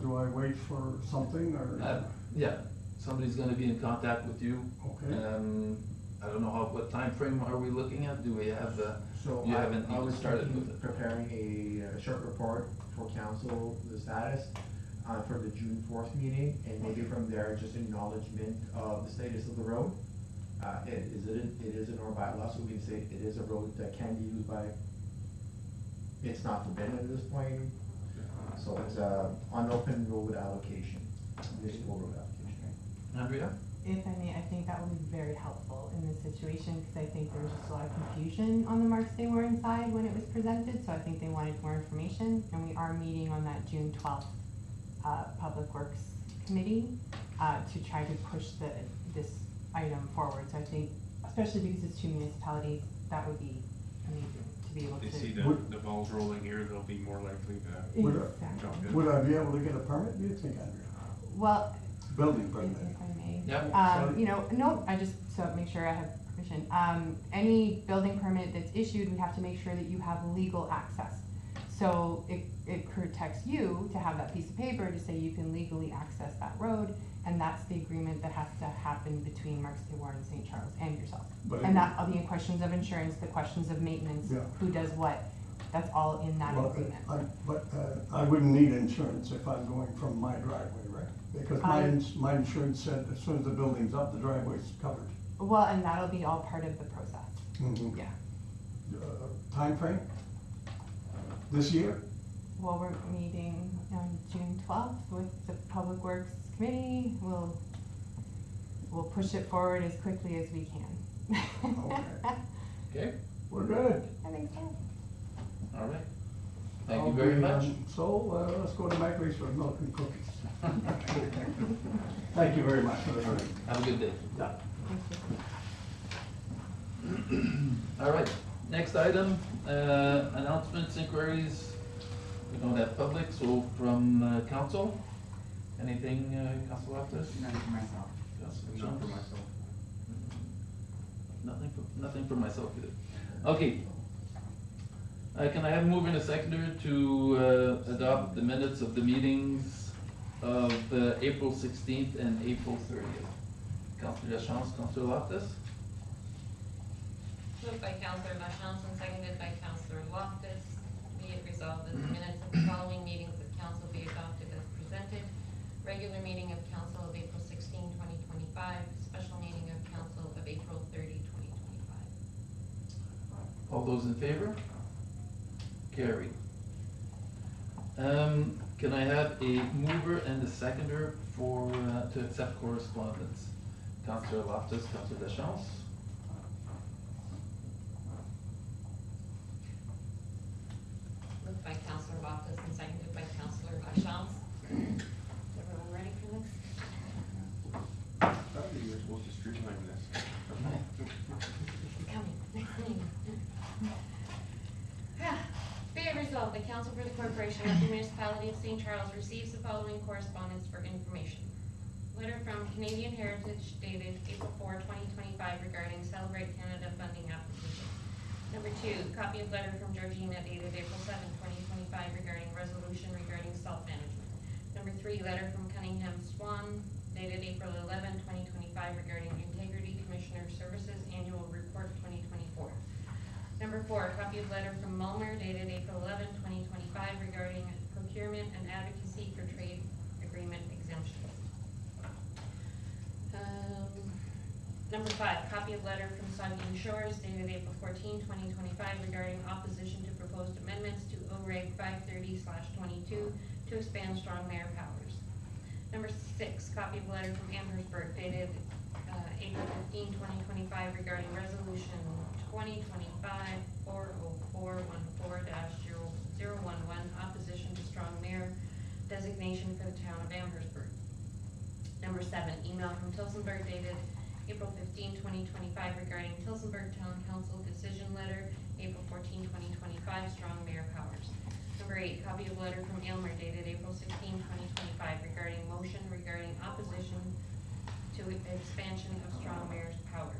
do I wait for something, or? yeah, somebody's gonna be in contact with you. Okay, I don't know what time frame are we looking at? Do we have, So you haven't I even was started thinking with it? preparing a short report for council, the status, for the June 4th meeting, and maybe from there, just acknowledgement of the status of the road. It is in our bylaw, so we can say it is a road that can be used by, it's not forbidden at this point. So it's a unopened road allocation, municipal road allocation. Andrea? If I may, I think that would be very helpful in this situation, because I think there was just a lot of confusion on the Marks Day Warren side when it was presented, so I think they wanted more information, and we are meeting on that June 12th, Public Works Committee, to try to push this item forward, so I think, especially because it's two municipalities, that would be amazing to be able to. They see the balls rolling here, they'll be more likely to Would Exactly. jump in. Would I be able to get a permit, do you think, Andrea? Well, Building if permit? I may. Yep. Sorry. You know, no, I just, so make sure I have permission. Any building permit that's issued, we have to make sure that you have legal access. So it protects you to have that piece of paper to say you can legally access that road, and that's the agreement that has to happen between Marks Day Warren and St. Charles and yourself. But And that, the questions of insurance, the questions of maintenance, Yeah. who does what, that's all in that Well, agreement. I wouldn't need insurance if I'm going from my driveway, right? Because my insurance said as soon as the building's up, the driveway's covered. Well, and that'll be all part of the process, Mhm. yeah. Timeframe? This year? Well, we're meeting on June 12th with the Public Works Committee. We'll push it forward as quickly as we can. Okay. Okay, We're good. I think so. all right. Thank you very much. So, let's go to Mike's for milk and cookies. Thank you very much for the hearing. Have a good day. Yeah. Thank you. All right, next item, announcements, inquiries. We don't have public, so from council, anything, Council Loftus? None for myself. Councilor Not for Jones? myself. Nothing for myself either. Okay. Can I have a mover and a seconder to adopt the minutes of the meetings of April 16th and April 30th? Councilor Deschamps, Councilor Loftus? Moved by Councilor LaChance and seconded by Councilor Loftus. Be it resolved that the minutes of the following meetings of council be adopted as presented. Regular meeting of council of April 16, 2025, special meeting of council of April 30, 2025. All those in favor? Carried. Can I have a mover and a seconder for, to accept correspondence? Councilor Loftus, Councilor Deschamps? Moved by Councilor Loftus and seconded by Councilor LaChance. Is everyone ready for this? I thought you were supposed to streamline this. Coming, next meeting. Be it resolved, the council for the corporation of the municipality of St. Charles receives the following correspondence for information. Letter from Canadian Heritage dated April 4, 2025 regarding Celebrate Canada funding application. Number 2, copy of letter from Georgina dated April 7, 2025 regarding resolution regarding salt management. Number 3, letter from Cunningham Swan dated April 11, 2025 regarding Integrity Commissioner Services Annual Report 2024. Number 4, copy of letter from Mulmer dated April 11, 2025 regarding procurement and advocacy for trade agreement exemptions. Number 5, copy of letter from Sunbeam Shores dated April 14, 2025 regarding opposition to proposed amendments to OREG 530/22 to expand strong mayor powers. Number 6, copy of letter from Amherstburg dated April 15, 2025 regarding resolution 2025-40414-011 opposition to strong mayor designation for the town of Amherstburg. Number 7, email from Tilsonburg dated April 15, 2025 regarding Tilsonburg Town Council decision letter, April 14, 2025, strong mayor powers. Number 8, copy of letter from Aylmer dated April 16, 2025 regarding motion regarding opposition to expansion of strong mayor's powers.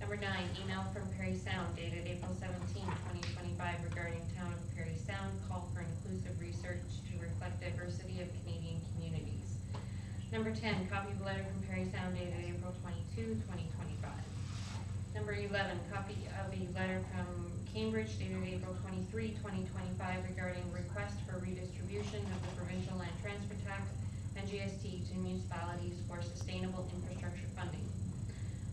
Number 9, email from Perry Sound dated April 17, 2025 regarding town of Perry Sound, call for inclusive research to reflect diversity of Canadian communities. Number 10, copy of letter from Perry Sound dated April 22, 2025. Number 11, copy of a letter from Cambridge dated April 23, 2025 regarding request for redistribution of the provincial land transfer tax and GST to municipalities for sustainable infrastructure funding.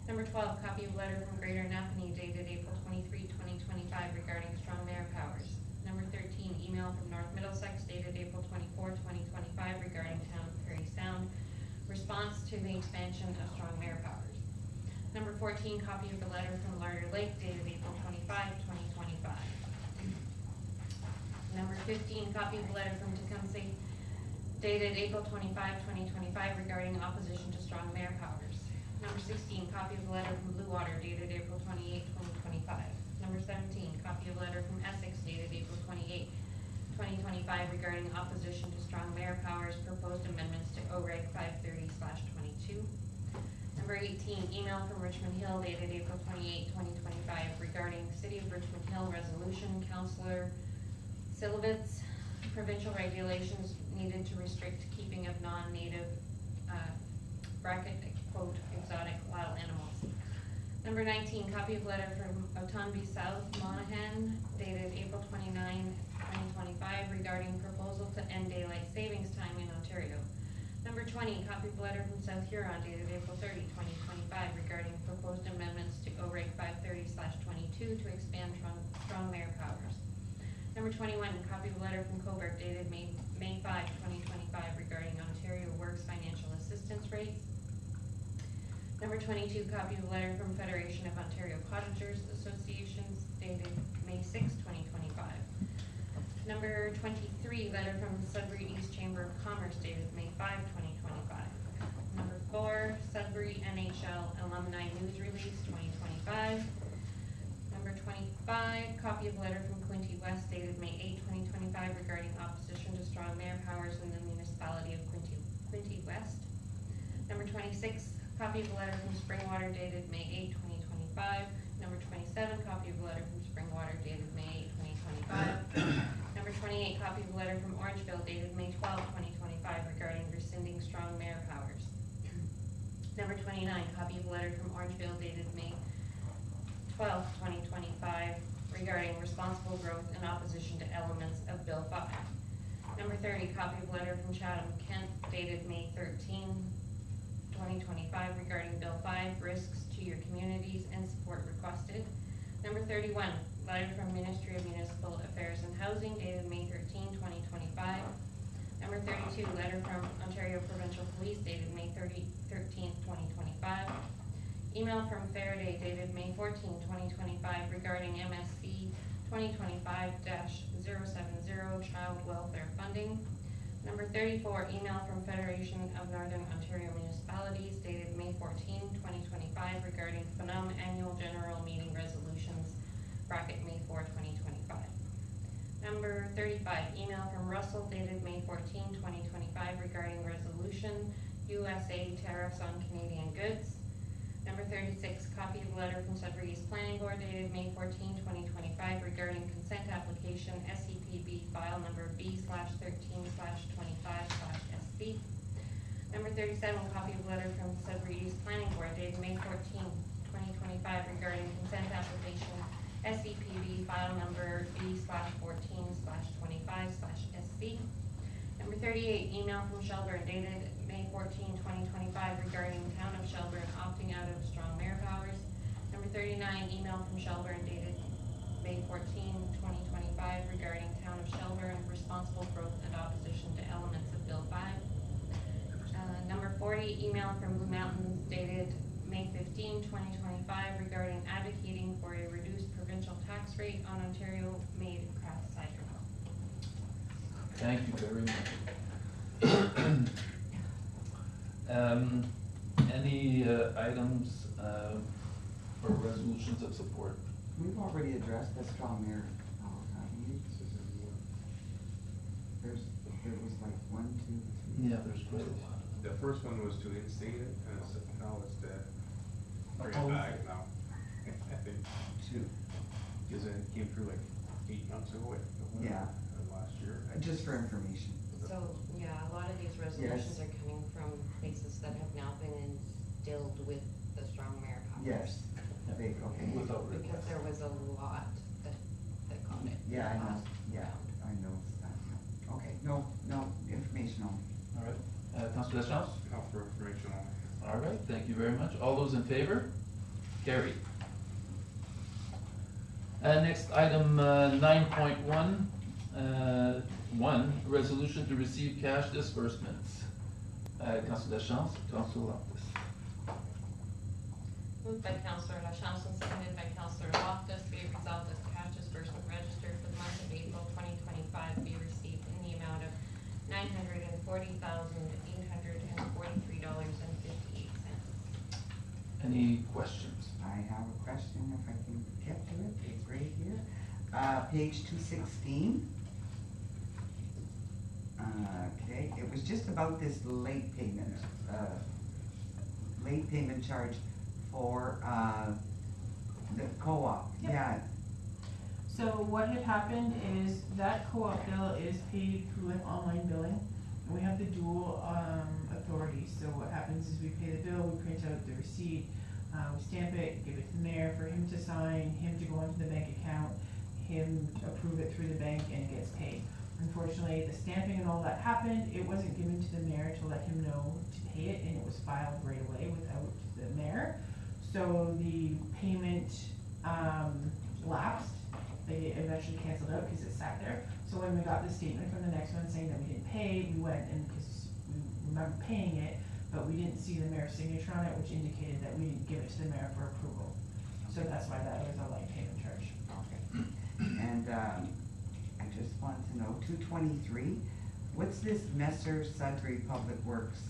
Number 12, copy of letter from Greater Napanee dated April 23, 2025 regarding strong mayor powers. Number 13, email from North Middlesex dated April 24, 2025 regarding town of Prairie Sound, response to the expansion of strong mayor powers. Number 14, copy of the letter from Larder Lake dated April 25, 2025. Number 15, copy of the letter from Tecumseh dated April 25, 2025 regarding opposition to strong mayor powers. Number 16, copy of the letter from Blue Water dated April 28, 2025. Number 17, copy of letter from Essex dated April 28, 2025 regarding opposition to strong mayor powers, proposed amendments to OREG 530/22. Number 18, email from Richmond Hill dated April 28, 2025 regarding City of Richmond Hill resolution, Councillor Silivitz, provincial regulations needed to restrict keeping of non-native, bracket, quote, exotic wild animals. Number 19, copy of letter from Otonby South Monaghan dated April 29, 2025 regarding proposal to end daylight savings time in Ontario. Number 20, copy of letter from South Huron dated April 30, 2025 regarding proposed amendments to OREG 530/22 to expand strong mayor powers. Number 21, copy of letter from Coburg dated May 5, 2025 regarding Ontario Works financial assistance rates. Number 22, copy of letter from Federation of Ontario Cottagers Associations dated May 6, 2025. Number 23, letter from Sudbury East Chamber of Commerce dated May 5, 2025. Number 4, Sudbury NHL Alumni News Release 2025. Number 25, copy of letter from Quinte West dated May 8, 2025 regarding opposition to strong mayor powers in the municipality of Quinte West. Number 26, copy of letter from Springwater dated May 8, 2025. Number 27, copy of letter from Springwater dated May 8, 2025. Number 28, copy of letter from Orangeville dated May 12, 2025 regarding rescinding strong mayor powers. Number 29, copy of letter from Orangeville dated May 12, 2025 regarding responsible growth in opposition to elements of Bill 5. Number 30, copy of letter from Chatham, Kent dated May 13, 2025 regarding Bill 5, risks to your communities and support requested. Number 31, letter from Ministry of Municipal Affairs and Housing dated May 13, 2025. Number 32, letter from Ontario Provincial Police dated May 13, 2025. Email from Faraday dated May 14, 2025 regarding MSC 2025-070 Child Welfare Funding. Number 34, email from Federation of Northern Ontario Municipalities dated May 14, 2025 regarding FNUM Annual General Meeting Resolutions, bracket May 4, 2025. Number 35, email from Russell dated May 14, 2025 regarding resolution, USA tariffs on Canadian goods. Number 36, copy of letter from Sudbury East Planning Board dated May 14, 2025 regarding consent application SCPB file number B/13/25/SB. Number 37, copy of letter from Sudbury East Planning Board dated May 14, 2025 regarding consent application SCPB file number B/14/25/SB. Number 38, email from Shelburne dated May 14, 2025 regarding town of Shelburne opting out of strong mayor powers. Number 39, email from Shelburne dated May 14, 2025 regarding town of Shelburne responsible growth and opposition to elements of Bill 5. Number 40, email from Blue Mountains dated May 15, 2025 regarding advocating for a reduced provincial tax rate on Ontario-made craft cider. Thank you very much. Any items or resolutions of support? We've already addressed the strong mayor. There was like 1, 2, 3. Yeah, there's quite a lot. The first one was to instate it, and now it's to bring it Oppose back it. now. Two. Because it came through like 8 months ago, Yeah. Last year. Just for information. So, yeah, a lot of these resolutions are coming from places that have now been instilled with the strong mayor powers. Yes. big, okay. Without Because request. there was a lot that got it. Yeah, I know, last yeah, round. I know that. Okay, no, information only. All right, Councilor Deschamps? No, for information only. All right, thank you very much. All those in favor? Carried. Next, item 9.1, resolution to receive cash disbursements. Councilor Deschamps, Councilor Loftus. Moved by Councilor LaChance and seconded by Councilor Loftus, be it resolved that the cash disbursement registered for the month of April 2025 be received in the amount of $940,843.58. Any questions? I have a question, if I can get to it, it's right here. Page 216. Okay, it was just about this late payment charge for, the co-op, Yep. yeah. So what had happened is that co-op bill is paid through an online billing, and we have the dual, authority. So what happens is we pay the bill, we print out the receipt, we stamp it, give it to the mayor for him to sign, him to go into the bank account, him to approve it through the bank, and it gets paid. Unfortunately, the stamping and all that happened, it wasn't given to the mayor to let him know to pay it, and it was filed right away without the mayor. So the payment, lapsed, they eventually canceled out because it sat there. So when we got the statement from the next one saying that we didn't pay, we went and, because we remember paying it, but we didn't see the mayor's signature on it, which indicated that we didn't give it to the mayor for approval. So that's why that was a late payment charge. Okay. And, I just wanted to know, 223, what's this Messer Sudbury Public Works?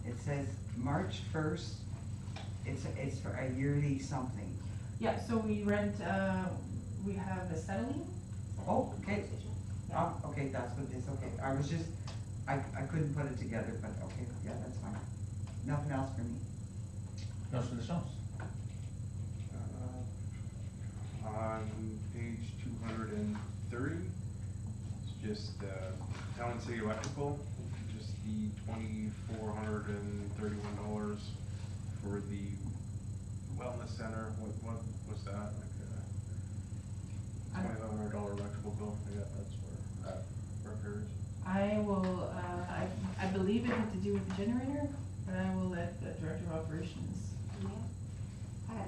It says March 1st, it's for a yearly something. Yeah, so we rent, we have acetylene. Oh, okay. Oh, okay, that's what this, okay, I was just, I couldn't put it together, but okay, yeah, that's fine. Nothing else for me. Councilor Deschamps? On page 230, it's just, town and city electrical, just the $2,431 for the wellness center. What was that, like, $2,500 electrical bill? Yeah, that's where that repairs. I will, I believe it had to do with the generator, but I will let the director of operations.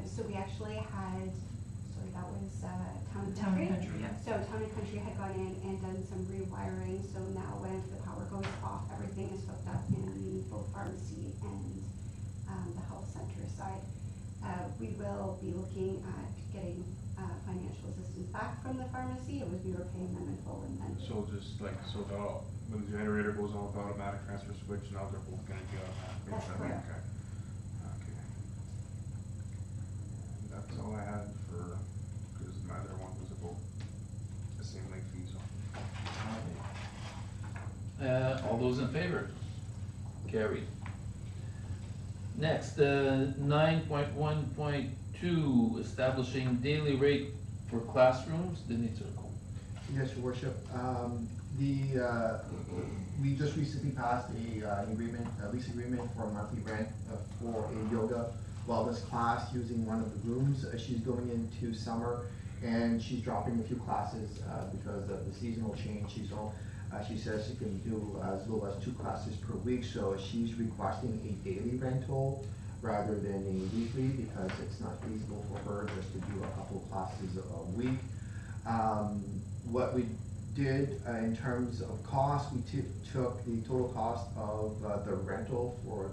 So we actually had, sorry, that was Town and Town Country. and Country, yeah. So Town and Country had gone in and done some rewiring, so now when the power goes off, everything is hooked up in both pharmacy and the health center side. We will be looking at getting financial assistance back from the pharmacy. It was, we were paying them in full and then. So just like, so when the generator goes off, the automatic transfer switch, now they're both gonna be automatic. That's Is that correct. okay? Okay. And that's all I had for, because my other one was about the same late fee, so. All those in favor? Carried. Next, 9.1.2, establishing daily rate for classrooms, Denise Circle. Yes, Your Worship. We just recently passed a lease agreement for a monthly rent for a yoga wellness class using one of the rooms. She's going into summer and she's dropping a few classes because of the seasonal change. She says she can do as little as 2 classes per week, so she's requesting a daily rental rather than a weekly because it's not feasible for her just to do a couple of classes a week. What we did in terms of cost, we took the total cost of the rental for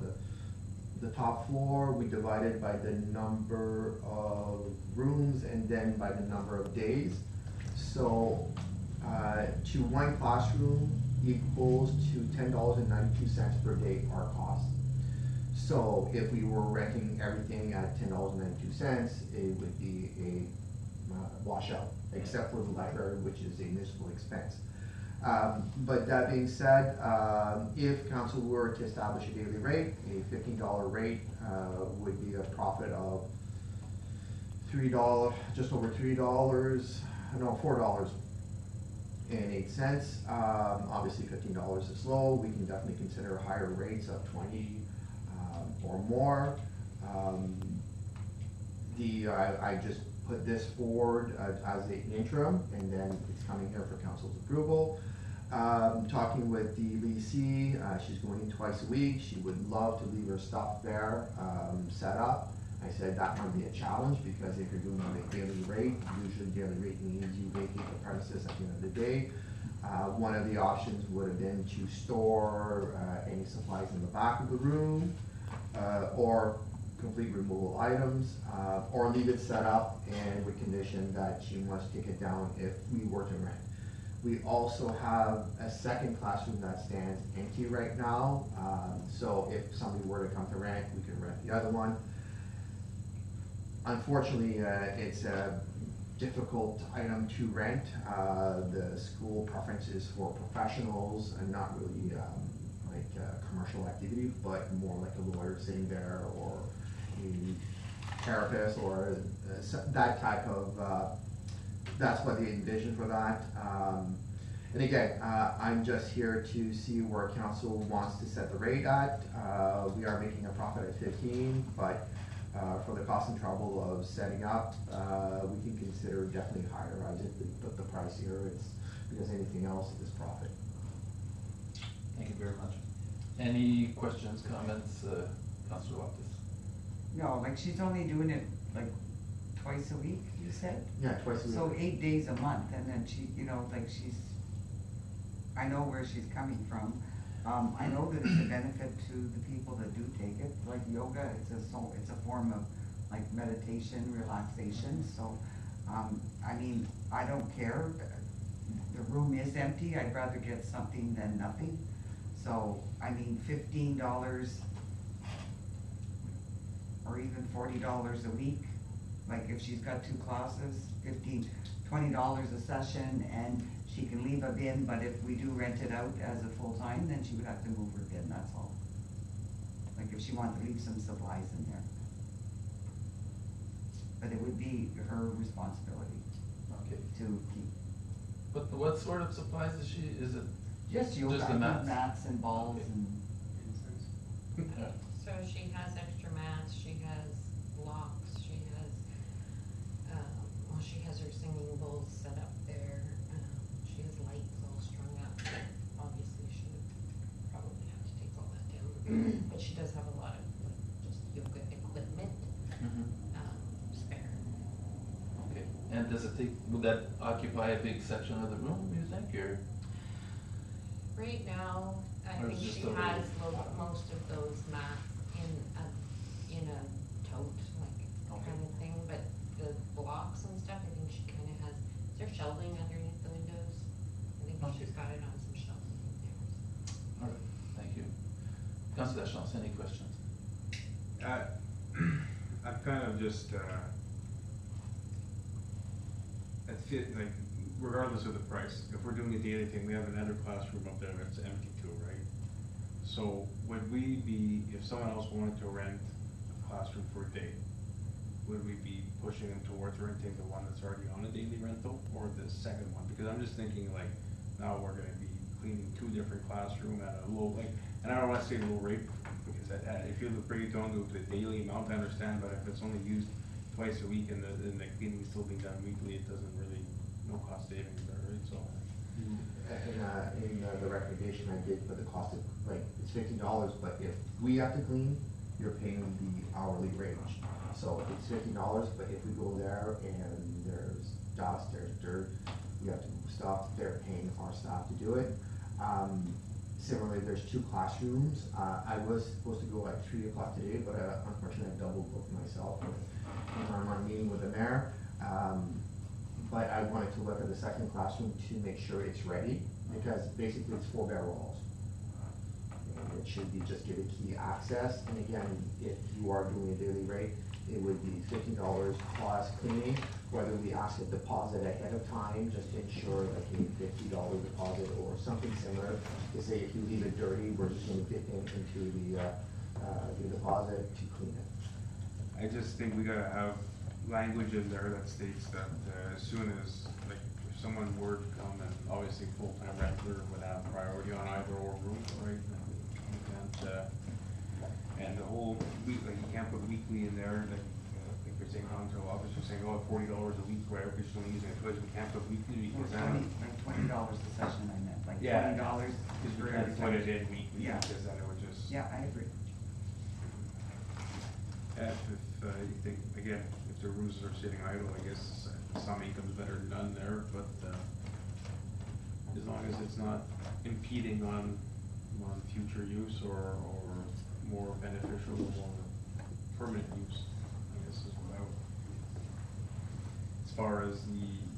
the top floor, we divided by the number of rooms and then by the number of days. So to one classroom equals to $10.92 per day our cost. So if we were renting everything at $10.92, it would be a washout, except for the library, which is a municipal expense. But that being said, if council were to establish a daily rate, a $15 rate would be a profit of just over $4.08. Obviously $15 is low. We can definitely consider higher rates of 20 or more. I just put this forward as an interim, and then it's coming here for council's approval. Talking with the leasee, she's going in twice a week, she would love to leave her stuff there, set up. I said that might be a challenge, because if you're doing a daily rate, usually daily rate means you vacate the premises at the end of the day. One of the options would have been to store any supplies in the back of the room, or complete removal items, or leave it set up and with condition that she must take it down if we were to rent. We also have a second classroom that stands empty right now, so if somebody were to come to rent, we could rent the other one. Unfortunately, it's a difficult item to rent. The school preference is for professionals and not really like commercial activity, but more like a lawyer sitting there, or a therapist, or that type of, that's what they envision for that. And again, I'm just here to see where council wants to set the rate at. We are making a profit at 15, but for the cost and trouble of setting up, we can consider definitely higher. I did put the price here, it's because anything else is profit. Thank you very much. Any questions, comments, Councilor Loftus? No, like she's only doing it like twice a week, you said? Yeah, twice a week. So 8 days a month, and then she, you know, like she's, I know where she's coming from. I know that it's a benefit to the people that do take it, like yoga, it's a form of like meditation, relaxation, so, I mean, I don't care. The room is empty, I'd rather get something than nothing. So, I mean, $15 or even $40 a week, like if she's got 2 classes, $20 a session, and she can leave a bin, but if we do rent it out as a full-time, then she would have to move her bin, that's all. Like if she wanted to leave some supplies in there. But it would be her responsibility Okay. to keep. But what sort of supplies is she, is it? Just yoga, Just the mats? mats and balls Okay. and. Yeah. So she has extra mats, she has blocks, she has, well, she has her singing bowls set up there, she has lights all strung up. Obviously, she would probably have to take all that down, but she does have a lot of, like, just yoga equipment, spare. Okay, and does it take, would that occupy a big section of the room, you think, or? Right now, I Or think is it she still has really- most of those mats in a tote, like, kind of thing, but the blocks and stuff, I think she kinda has, is there shelving underneath the windows? I think Okay. she's got it on some shelving in there. All right, thank you. Councilor Deschamps, any questions? I'm kind of just, like, regardless of the price, if we're doing a daily thing, we have another classroom up there that's empty too, right? So would we be, if someone else wanted to rent a classroom for a day, would we be pushing them towards renting the one that's already on a daily rental, or the second one? Because I'm just thinking like, now we're gonna be cleaning 2 different classrooms at a low, like, and I don't wanna say low rate, because if you break it down to the daily amount, I understand, but if it's only used twice a week and the cleaning is still being done weekly, it doesn't really, no cost savings there, right? So. In the recommendation I did for the cost of, like, it's $15, but if we have to clean, you're paying the hourly rate. So it's $15, but if we go there and there's dust, there's dirt, we have to move stuff, they're paying our staff to do it. Similarly, there's 2 classrooms. I was supposed to go at 3 o'clock today, but unfortunately I double booked myself I'm on a meeting with the mayor. But I wanted to look at the second classroom to make sure it's ready, because basically it's 4 bare walls. And it should be just give a key access, and again, if you are doing a daily rate, it would be $15 plus cleaning, whether we ask a deposit ahead of time, just to ensure like a $50 deposit or something similar, to say if you leave it dirty, we're just gonna get into the deposit to clean it. I just think we gotta have language in there that states that as soon as, like, if someone were to come, and obviously full-time renter would have priority on either or room, right? And the whole week, like, you can't put weekly in there, like, I think there's St. Council office, you're saying, oh, $40 a week, right, if she's only using it twice, we can't put weekly, Or because then. $20 a session, I meant, like Yeah. $20 Because for we every can't put time. it in weekly, Yeah. because then it would just. Yeah, I agree. If you think, again, if the roofs are sitting idle, I guess some income's better than none there, but, as long as it's not impeding on future use or more beneficial or permanent use, I guess is what I would. As far as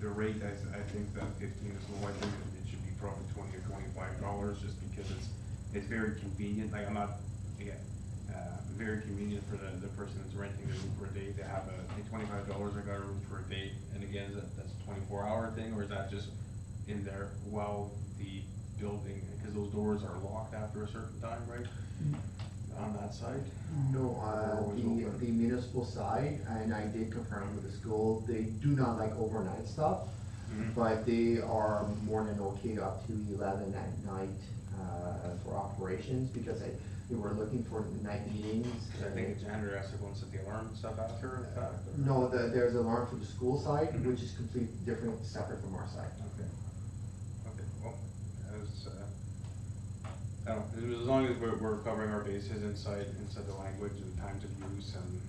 the rate, I think that 15 is low. I think that it should be probably $20 or $25, just because it's very convenient. Like, I'm not, again, very convenient for the person that's renting the room for a day to have $25, I got a room for a day. And again, that's a 24-hour thing, or is that just in there while the building, because those doors are locked after a certain time, right? On that side? No, always open. the municipal side, and I did confirm with the school, they do not like overnight stuff, Mhm. but they are more than okay up to 11 at night, for operations, because they were looking for night meetings. Because I think the janitor has to go and set the alarm and stuff after the fact. or- No, there's alarm for the school side, which is completely different, separate from our side. Okay. Okay, well, I don't know, as long as we're covering our bases inside the language and times of use and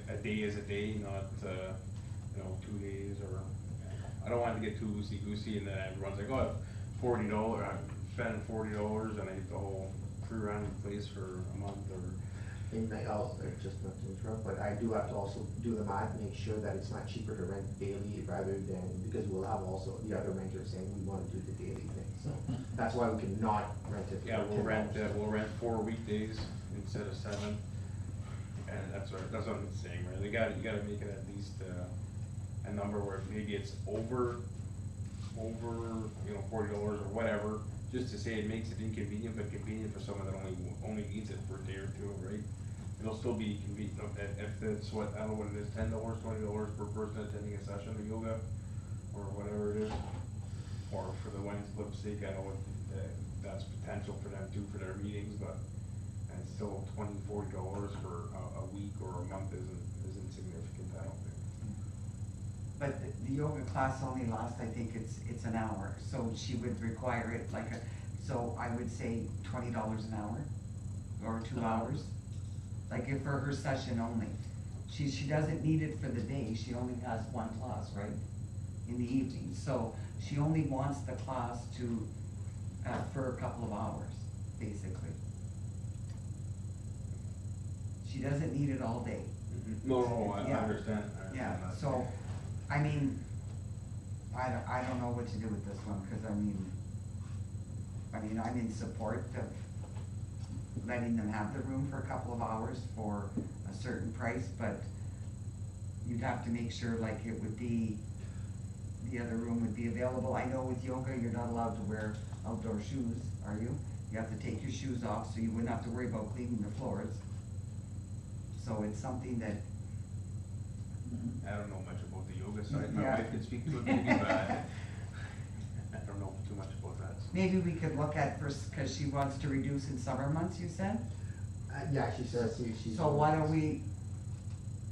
a day is a day, not, 2 days or, I don't want to get too loosey-goosey and then everyone's like, oh, $40, I'm spending $40 and I get the whole crew around the place for a month or. And just not to interrupt, but I do have to also do the math, make sure that it's not cheaper to rent daily rather than, because we'll have also the other renters saying we wanna do the daily thing, so. That's why we cannot rent it. Yeah, for $10. we'll rent 4 weekdays instead of 7. And that's what I'm saying, right? You gotta make it at least, a number where maybe it's over, $40 or whatever, just to say it makes it inconvenient, but convenient for someone that only needs it for a day or two, right? It'll still be convenient, if it's what, I don't know what it is, $10, $20 per person attending a session of yoga, or whatever it is. Or for the Lions Club sake, I know that's potential for them too, for their meetings, but, and it's still $20, $40 for a week or a month isn't significant, I don't think. But the yoga class only lasts, I think it's an hour, so she would require it so I would say $20 an hour, or 2 hours. Like if for her session only, she doesn't need it for the day, she only has one class, right? In the evening, so she only wants the class to, for a couple of hours, basically. She doesn't need it all day. No, I Yeah. understand. Yeah, that. so, I mean, I don't know what to do with this one, cause I mean, I'm in support of letting them have the room for a couple of hours for a certain price, but you'd have to make sure like it would be, the other room would be available. I know with yoga, you're not allowed to wear outdoor shoes, are you? You have to take your shoes off, so you wouldn't have to worry about cleaning the floors. So it's something that, I don't know much about the yoga side, my Yeah. wife can speak to it maybe, but I don't know too much about that. maybe we could look at first, cause she wants to reduce in summer months, you said? Yeah, she says she's. So why don't we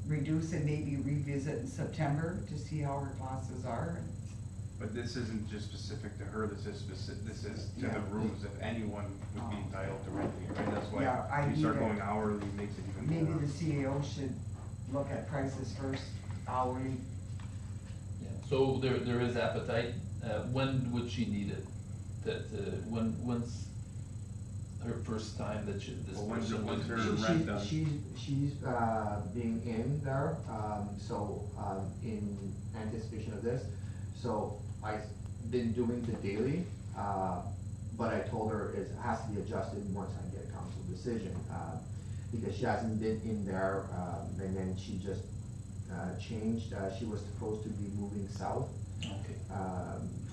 reduce and maybe revisit in September to see how her classes are? But this isn't just specific to her, this is to Yeah. the rooms, if anyone would be entitled to renting it, right? That's Yeah, why, if you start idea. going hourly, it makes it even more. Maybe the CEO should look at prices first, hourly. Yeah, so there is appetite. When would she need it? When's her first time that this Well, when's person would her be? rent done? She's being in there, in anticipation of this, so I've been doing the daily, but I told her it has to be adjusted once I get a council decision, because she hasn't been in there, and then she just, changed, she was supposed to be moving south, Okay.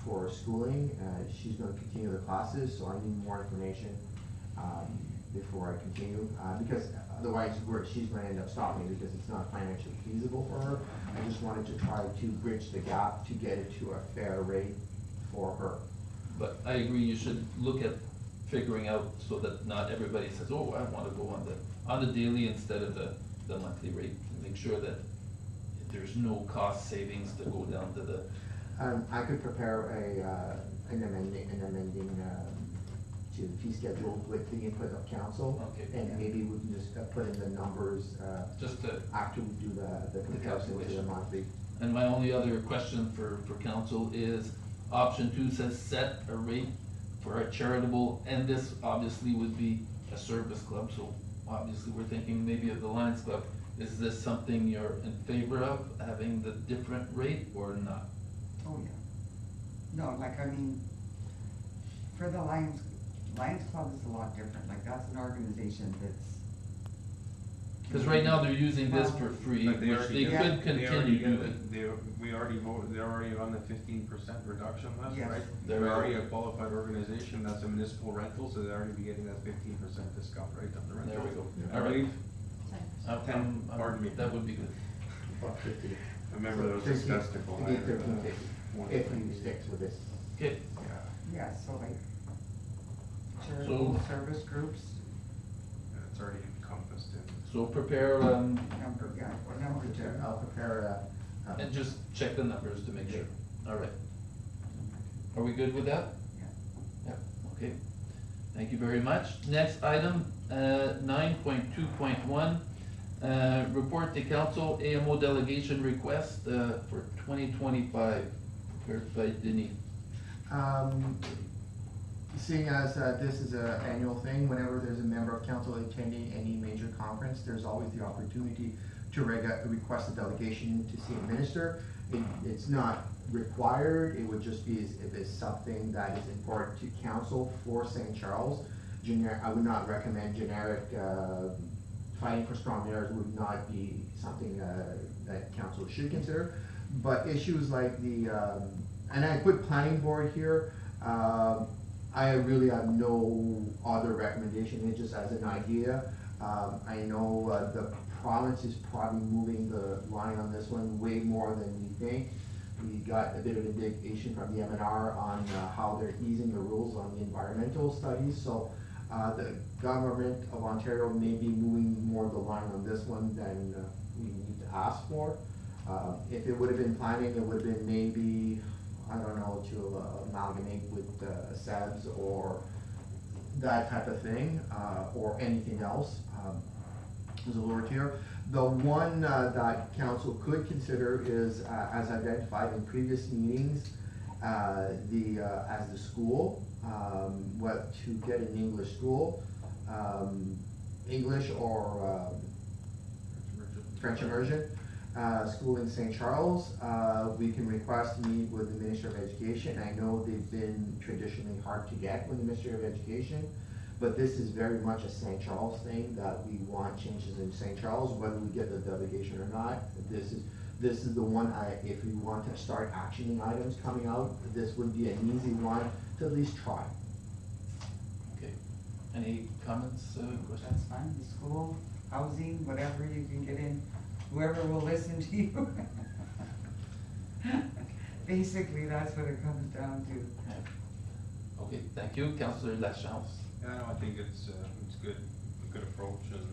for schooling, she's gonna continue the classes, so I need more information, before I continue, because otherwise she's gonna end up stopping because it's not financially feasible for her. I just wanted to try to bridge the gap to get it to a fair rate for her. But I agree, you should look at figuring out so that not everybody says, oh, I wanna go on the daily instead of the monthly rate. And make sure that there's no cost savings to go down to the, I could prepare an amending, to the fee schedule with the input of council. Okay. And maybe we can just put in the numbers, just to, after we do the comparison to the calculation. monthly. and my only other question for council is, option 2 says set a rate for a charitable, and this obviously would be a service club, so obviously we're thinking maybe of the Lions Club. Is this something you're in favor of, having the different rate or not? Oh, yeah. No, like, I mean, for the Lions Club is a lot different, like, that's an organization that's. Cause right now they're using this for free, But which already they get- could they already continue get doing. we already voted, they're already on the 15% reduction list, Yes. right? They're They're already a qualified organization, that's a municipal rental, so they'd already be getting that 15% discount rate on the rental. There we go. I All right. believe, Pardon me. That would be good. About 50. I remember there was discussed to go It'd be higher, 1350, if we stick with this. Okay, Yeah, so like, charitable service groups, It's already encompassed in. so prepare, number 2. I'll prepare, and just check the numbers to make sure. All right. Are we good with that? Yeah. Yeah, okay. Thank you very much. Next item, 9.2.1, report to council AMO delegation request, for 2025, prepared by Denis. Seeing as this is an annual thing, whenever there's a member of council attending any major conference, there's always the opportunity to request a delegation to see a minister. It's not required, it would just be if it's something that is important to council for St. Charles. I would not recommend generic, fighting for strong mayors would not be something that council should consider. But issues like the, and I put planning board here, I really have no other recommendation, it's just as an idea. I know the province is probably moving the line on this one way more than we think. We got a bit of indication from the MNR on how they're easing the rules on the environmental studies, so the government of Ontario may be moving more the line on this one than we need to ask for. If it would have been planning, it would have been maybe, I don't know, to amalgamate with SEBS or that type of thing, or anything else. There's a lower tier. The one that council could consider is, as identified in previous meetings, as the school, what to get an English school, English or French immersion. School in St. Charles, we can request to meet with the Minister of Education. I know they've been traditionally hard to get with the Ministry of Education, but this is very much a St. Charles thing, that we want changes in St. Charles, whether we get the delegation or not. This is the one, if we want to start actioning items coming out, this would be an easy one to at least try. Okay, any comments, questions? That's fine, the school, housing, whatever you can get in, whoever will listen to you. Basically, that's what it comes down to. Okay, thank you, Councillor Lachance. Yeah, no, I think it's good, a good approach and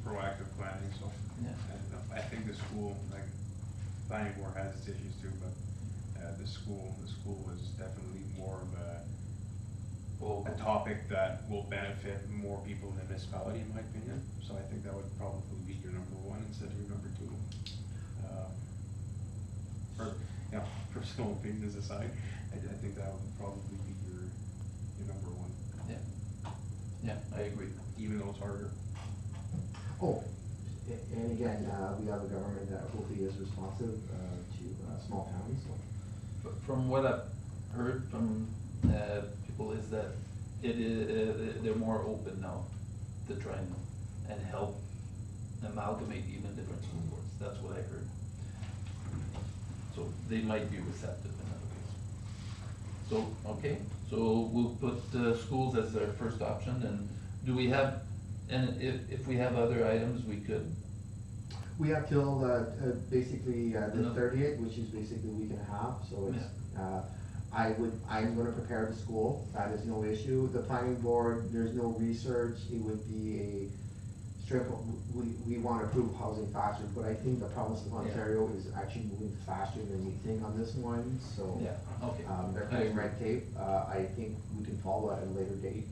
proactive planning, so. Yeah. And I think the school, like, planning board has its issues too, but, the school is definitely more of a topic that will benefit more people in the municipality, in my opinion. So I think that would probably be your number one instead of your number two. Personal opinions aside, I think that would probably be your number one. Yeah, I agree. Even though it's harder. Oh, and again, we have a government that hopefully is responsive to small towns, so. From what I've heard from people is that they're more open now to try and help amalgamate even different school boards. That's what I heard. So they might be receptive in that case. So, okay, so we'll put schools as our first option, and do we have, and if we have other items, we could? We have till basically the 30th, which is basically a week and a half, so it's, I'm gonna prepare the school, that is no issue. The planning board, there's no research, it would be a we want to improve housing faster, but I think the province of Ontario is actually moving faster than we think on this one, so. Yeah, okay. They're cutting red tape, I think we can follow at a later date.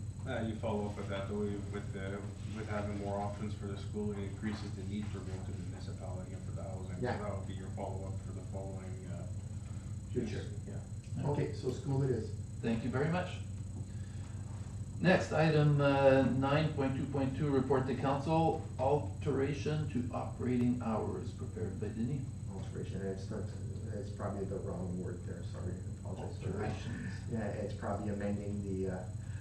You follow up with that though, with having more options for the school, it increases the need for going to the municipality and for the housing. So Yeah. that would be your follow-up for the following, Future. Yeah. Okay, so school it is. Thank you very much. Next, item 9.2.2, report to council, alteration to operating hours, prepared by Denis. Alteration, it's probably the wrong word there, sorry, I apologize for that. Alterations. Yeah, it's probably amending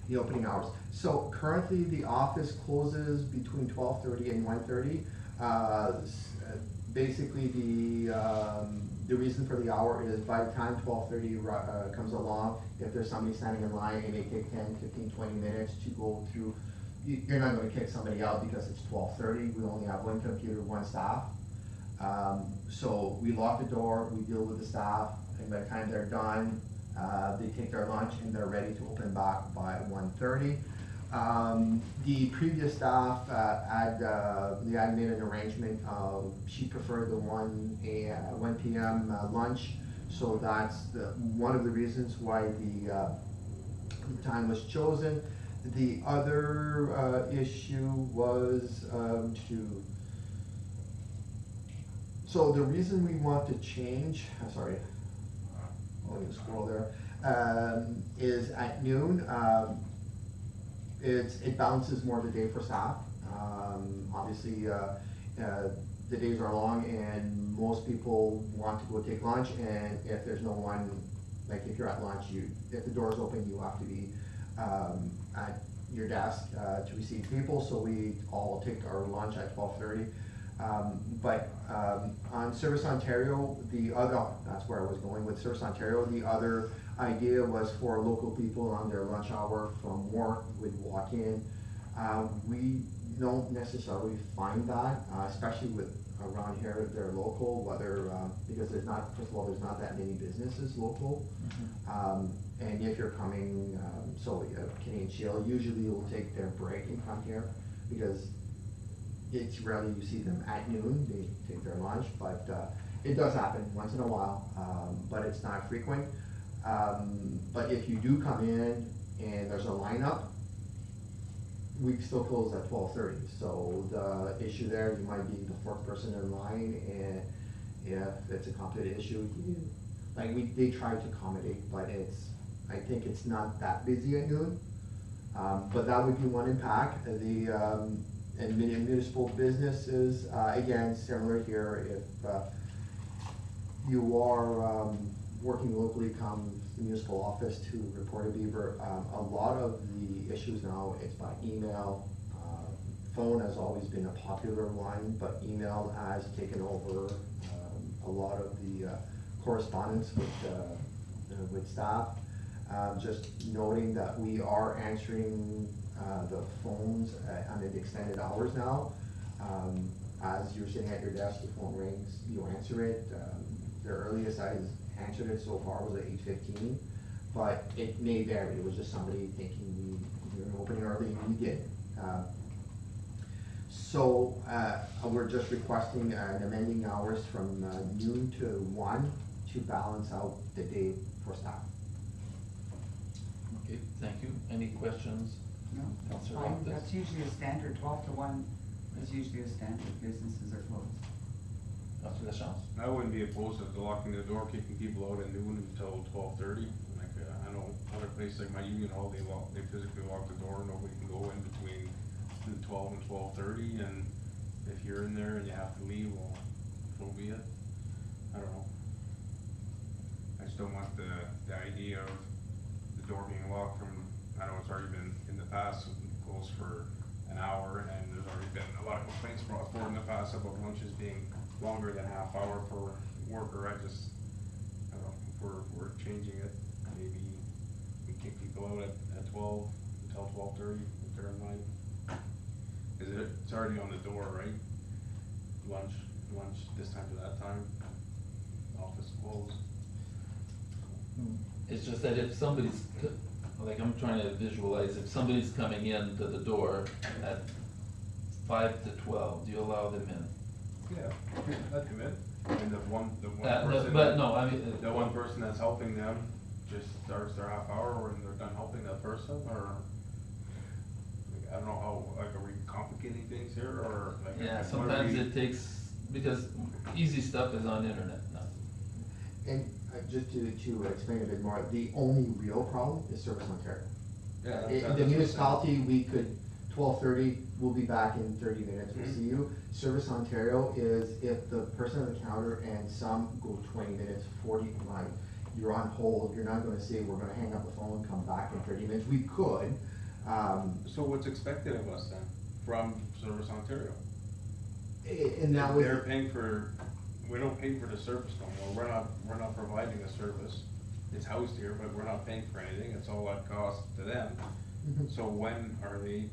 the opening hours. So currently, the office closes between 12:30 and 1:30. Basically, the reason for the hour is by the time 12:30 comes along, if there's somebody standing in line, it may take 10, 15, 20 minutes to go through. You're not gonna kick somebody out because it's 12:30, we only have one computer, one staff. So we lock the door, we deal with the staff, and by the time they're done, they take their lunch and they're ready to open back by 1:30. The previous staff had the admin an arrangement of, she preferred the 1 PM lunch, so that's one of the reasons why the time was chosen. The other issue was so the reason we want to change, sorry, let me scroll there, is at noon. It balances more of the day for staff. Obviously, the days are long and most people want to go take lunch, and if there's no one, like if you're at lunch, if the door's open, you have to be at your desk to receive people, so we all take our lunch at 12:30. But on Service Ontario, that's where I was going with Service Ontario, the other idea was for local people on their lunch hour from work would walk in. We don't necessarily find that, especially with around here, they're local, whether, because there's not, first of all, there's not that many businesses local. And if you're coming, Canadian Shield, usually will take their break and come here, because it's rarely you see them at noon, they take their lunch, but it does happen once in a while, but it's not frequent. But if you do come in and there's a lineup, we still close at 12:30. So the issue there, you might be the fourth person in line, and if it's a complicated issue, they try to accommodate, but I think it's not that busy at noon. But that would be one impact. And municipal businesses, again, similar here, if you are working locally, come to the municipal office to report a beaver. A lot of the issues now, it's by email. Phone has always been a popular one, but email has taken over a lot of the correspondence with staff. Just noting that we are answering the phones on the extended hours now. As you're sitting at your desk, the phone rings, you answer it. The earliest I answered it so far was at 8:15, but it may vary. It was just somebody thinking we were opening early, and we did. So we're just requesting an amending hours from noon to 1 to balance out the day for staff. Okay, thank you. Any questions? No, that's Councillor fine, Loftus? that's usually a standard, 12 to 1 is usually a standard, businesses are closed. Councillor Lachance? I wouldn't be opposed to locking the door, kicking people out at noon until 12:30. Like, I know other places like my union hall, they physically lock the door, nobody can go in between 12 and 12:30, and if you're in there and you have to leave, well, so be it. I don't know. I just don't want the idea of the door being locked from, I know it's already been in the past, closed for an hour, and there's already been a lot of complaints brought forward in the past about lunches being longer than half hour per worker. I don't know, if we're changing it, maybe we kick people out at 12 until 12:30, if they're in line. It's already on the door, right? Lunch this time to that time, office closed. It's just that if somebody's, like I'm trying to visualize, if somebody's coming in to the door 5 to 12, do you allow them in? Yeah, let them in. And the one No, person. but no, I mean. The one person that's helping them just starts their half hour when they're done helping that person, or? Like, I don't know how, like, are we complicating things here, or like? Yeah, what are sometimes we- it takes, because easy stuff is on internet now. And just to explain a bit more, the only real problem is Service Ontario. Yeah, that's- In that's the what I'm municipality, we could, 12:30, we'll be back in 30 minutes, we'll see you. Service Ontario is if the person at the counter and some go 20 minutes, 40, like, you're on hold, you're not gonna say, we're gonna hang up the phone and come back in 30 minutes. We could, So what's expected of us then, from Service Ontario? and that was. They're paying for, we don't pay for the service no more, we're not providing a service. It's housed here, but we're not paying for anything, it's all at cost to them. Mhm. So when are they,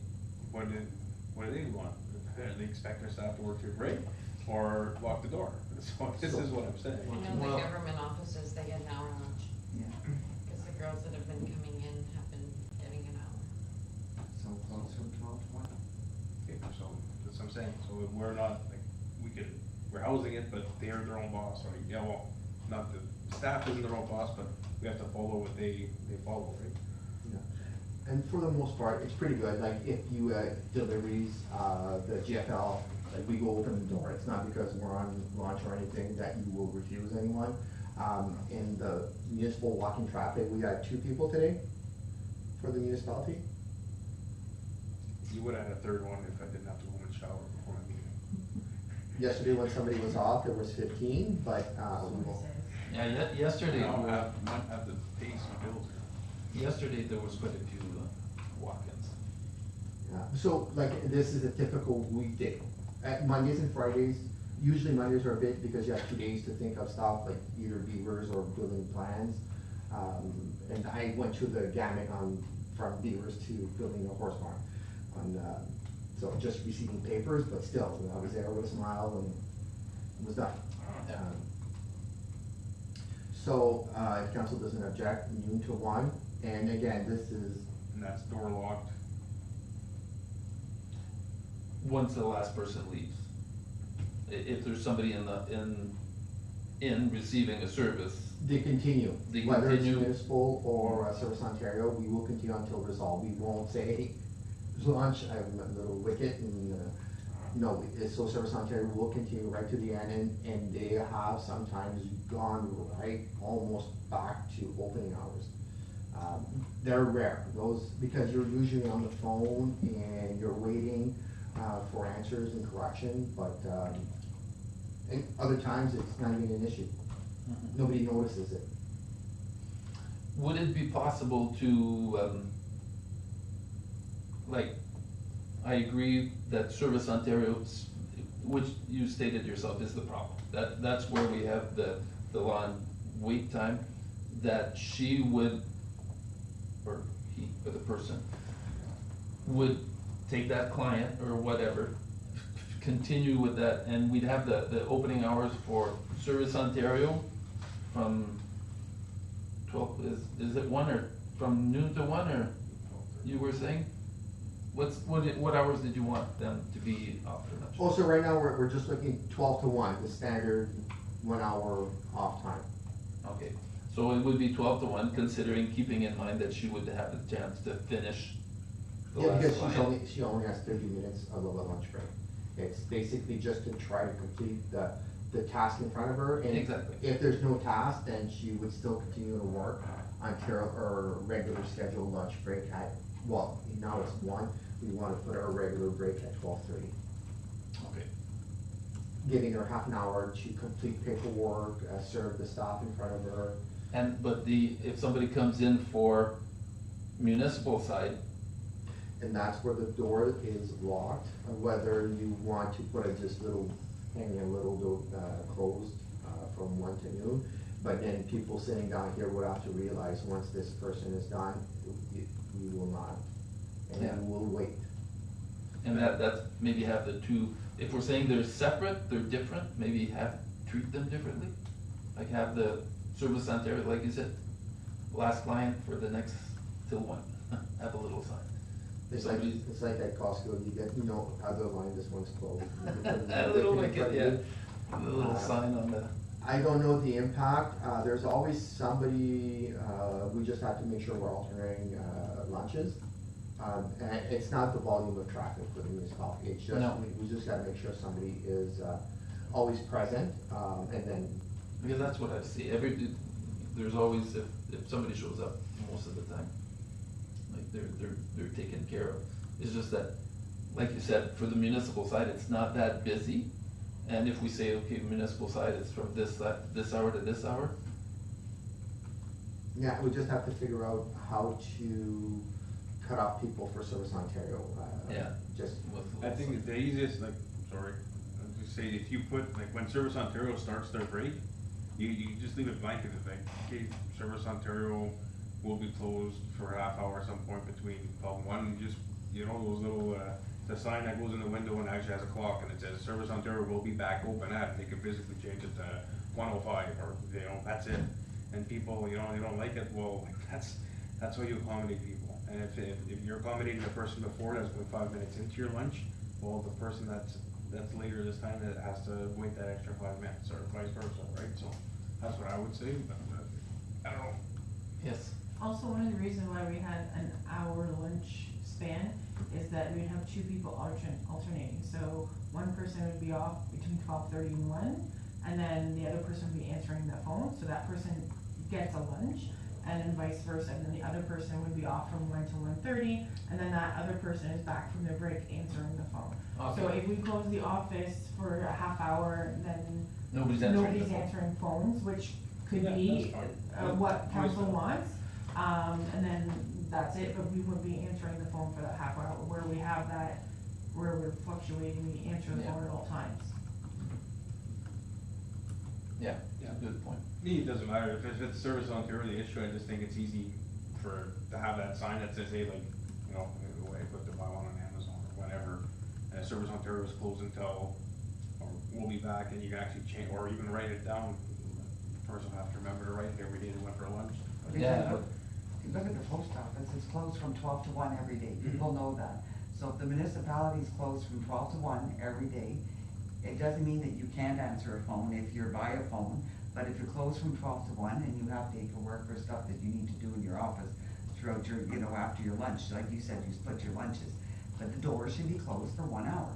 what do they want? Do they expect their staff to work through break, or lock the door? So this is what I'm saying. I know Well- the government offices, they get an hour lunch, Yeah, because the girls that have been coming in have been getting an hour. so close from 12 to 1. Okay, so that's what I'm saying, so we're not, like, we're housing it, but they're their own boss, right? Yeah, well, not the staff isn't their own boss, but we have to follow what they follow, right? Yeah. And for the most part, it's pretty good, like if you, deliveries, the GFL, like we go open the door, it's not because we're on launch or anything that you will refuse anyone. In the municipal walking traffic, we had 2 people today for the municipality. You would have had a third one if I didn't have to go and shower before my meeting. Yesterday when somebody was off, there was 15, but, we will. Yeah, yesterday, I don't have the pace and bills here. yesterday there was quite a few walk-ins. Yeah, so like this is a typical weekday. Mondays and Fridays, usually Mondays are a bit because you have 2 days to think of stuff like either beavers or building plans. And I went through the gamut from beavers to building a horse barn. So just receiving papers, but still, I was there with a smile and it was done. So, if council doesn't object, noon to 1, and again, this is. And that's door locked. Once the last person leaves. If there's somebody in receiving a service, They continue, They whether it's continue. municipal or Service Ontario, we will continue until resolved. We won't say, hey, lunch, I have a little wicket and, no, so Service Ontario will continue right to the end and they have sometimes gone right almost back to opening hours. They're rare, those, because you're usually on the phone and you're waiting, for answers and correction, but, and other times it's not even an issue. Nobody notices it. would it be possible to, like, I agree that Service Ontario, which you stated yourself is the problem. That's where we have the long wait time, that she would, or he, or the person, would take that client or whatever, continue with that, and we'd have the opening hours for Service Ontario from 12, is it 1 or, from noon to 1, or you were saying? What hours did you want them to be off for lunch? Also, right now, we're just looking 12 to 1, the standard 1 hour off time. Okay, so it would be 12 to 1, considering, keeping in mind that she would have the chance to finish the Yeah, last because client. she only has 30 minutes of a lunch break. It's basically just to try to complete the task in front of her. And Exactly. if there's no task, then she would still continue to work until her regular scheduled lunch break at, well, now it's 1. We want to put our regular break at 12:30. Okay, Giving her half an hour to complete paperwork, serve the staff in front of her. but if somebody comes in for municipal side, And that's where the door is locked, whether you want to put it just hanging a little closed from 1 to noon. But then people sitting down here would have to realize, once this person is done, we will not, and Yeah. we will wait. and that's, maybe have the two, if we're saying they're separate, they're different, maybe treat them differently? Like have the Service Ontario, like you said, last client for the next, till 1, have a little sign. It's like, Somebody's- it's like at Costco, you get, other line, this one's closed. A little wicked, yeah, a little sign on the, I don't know the impact, there's always somebody, we just have to make sure we're alternating, lunches. And it's not the volume of traffic for the municipality, it's just, No. we just gotta make sure somebody is, always present, and then, because that's what I see, there's always, if somebody shows up, most of the time, like, they're taken care of. It's just that, like you said, for the municipal side, it's not that busy, and if we say, okay, municipal side is from this hour to this hour, yeah, we just have to figure out how to cut off people for Service Ontario, Yeah. just. I think the easiest, like, sorry, I'll just say, if you put, like, when Service Ontario starts their break, you just leave it blanket, it's like, okay, Service Ontario will be closed for a half hour at some point between 12 and 1, just, those little, the sign that goes in the window and actually has a clock, and it says, Service Ontario will be back open at, and they can physically change it to 1:05, or, that's it. And people, they don't like it, well, that's how you accommodate people. And if you're accommodating the person before that's going 5 minutes into your lunch, well, the person that's later this time, that has to wait that extra 5 minutes, or vice versa, right? So, that's what I would say, but, I don't know. yes. Also, one of the reasons why we had an hour lunch span is that we'd have two people alternating. So one person would be off between 12:30 and 1, and then the other person would be answering the phone, so that person gets a lunch, and then vice versa. And then the other person would be off from 1 to 1:30, and then that other person is back from their break answering the phone. So Okay. if we close the office for a half hour, then Nobody's answering the nobody's phone. answering phones, which could Yeah, be that's fine. what council wants. And then that's it, but we would be answering the phone for that half hour, where we have that, where we're fluctuating, we answer the phone at all times. Yeah, good point. Me, it doesn't matter, if it's Service Ontario, the issue, I just think it's easy to have that sign that says, hey, like, I put the buy one on Amazon or whatever, and Service Ontario is closed until, or we'll be back, and you can actually change, or even write it down. The person will have to remember to write it every day they went for lunch. Yeah. If you look at the post office, it's closed from 12 to 1 every day, people know that. So if the municipality is closed from 12 to 1 every day, it doesn't mean that you can't answer a phone if you're by a phone, but if you're closed from 12 to 1 and you have paperwork or stuff that you need to do in your office throughout your, after your lunch, like you said, you split your lunches, but the doors should be closed for 1 hour.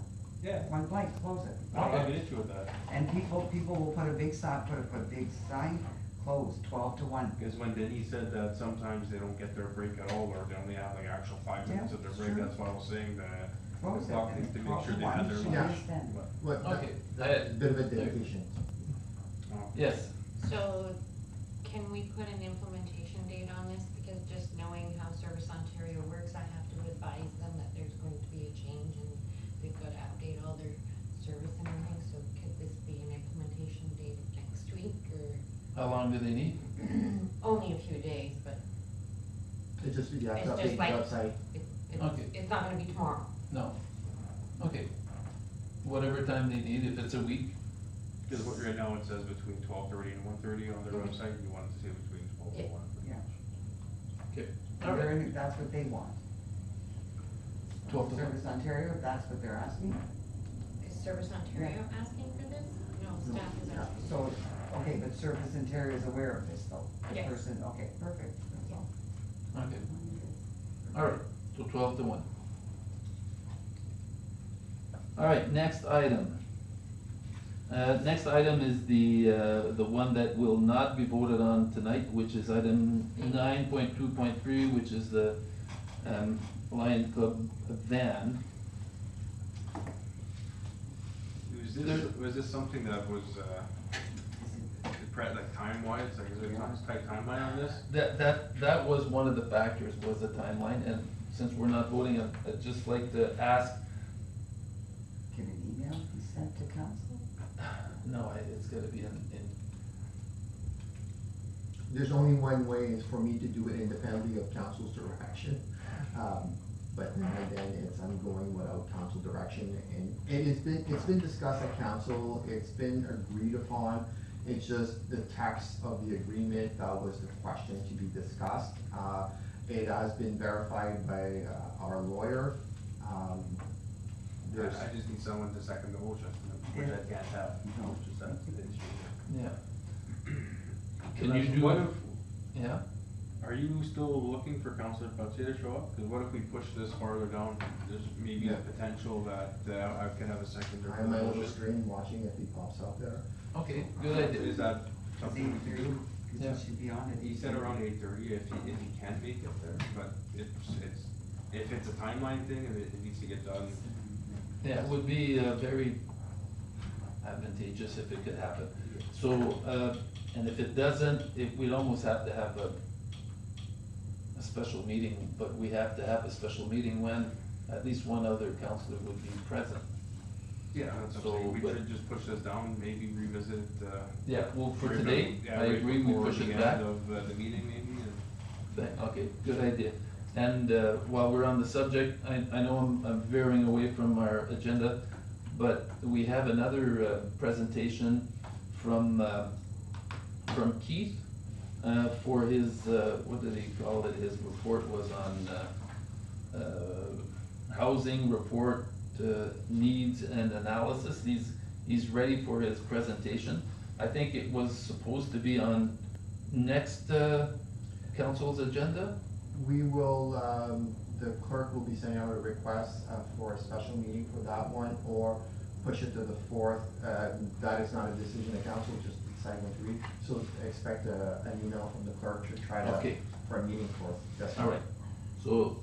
Yeah. Point blank, close it. I don't have an issue with that. And people will put a big sign, closed, 12 to 1. Because when Denise said that sometimes they don't get their break at all, or they only have like actual 5 minutes Yeah, of their break, sure. that's why I was saying that. Close it, Clock and needs to 12 make sure to they 1 have their should lunch. extend. What, Okay. a bit of a dedication. Yes, So, can we put an implementation date on this? Because just knowing how Service Ontario works, I have to advise them that there's going to be a change and they've got to update all their service and everything. So could this be an implementation date of next week or how long do they need? only a few days, but It's just, you have It's to just update the like- website. Okay. it's not gonna be tomorrow. No. Okay. Whatever time they need, if it's a week, Because right now it says between 12:30 and 1:30 on their website, you want it to say between 12 and Yeah. 1. Yeah. okay. And All they're right. in- that's what they want. 12 to 1. Service Ontario, if that's what they're asking. Is Service Ontario asking for this? No, staff is Yeah, asking. So, okay, but Service Ontario is aware of this though? The Yes. person, okay, perfect, that's all. Okay. All right, so 12 to 1. All right, next item. Next item is the one that will not be voted on tonight, which is item 9.2.3, which is the Lion Club van. Was this something that was, like time-wise, like is there a tight timeline on this? That was one of the factors, was the timeline, and since we're not voting, I'd just like to ask, Can an email be sent to council? no, it's gotta be in, There's only one way, is for me to do it independently of council's direction. But then I'm going without council direction, and it's been discussed at council, it's been agreed upon. It's just the text of the agreement, that was the question to be discussed. It has been verified by, our lawyer. There's, I just need someone to second the motion, which I can't have, which is that's the issue. Yeah. Can you do What it? if, Yeah, are you still looking for Councilor Pelletier to show up? Cause what if we push this farther down, there's maybe a Yeah. potential that, I could have a seconder. I'm my little screen watching if he pops up there. okay, good idea. Is that It's something we can 8:30, do? cause Yeah. he should be on it. He said around 8:30 if he can't make it there, but if it's a timeline thing and it needs to get done. Yeah, it would be very advantageous if it could happen. So, and if it doesn't, we'd almost have to have a special meeting, but we have to have a special meeting when at least one other counselor would be present. Yeah, that's what So, I'm saying, we but- should just push this down, maybe revisit it, Yeah, well, for right today, yeah, I right agree, we before push the it end back. of the meeting maybe, and. Okay, good idea. And while we're on the subject, I know I'm veering away from our agenda, but we have another presentation from Keith for his, what did he call it? His report was on housing report needs and analysis. He's ready for his presentation. I think it was supposed to be on next council's agenda. We will, the clerk will be sending out a request, for a special meeting for that one, or push it to the 4th. That is not a decision the council, just deciding what to read. So expect an email from the clerk to try to, Okay. for a meeting for this. All right, so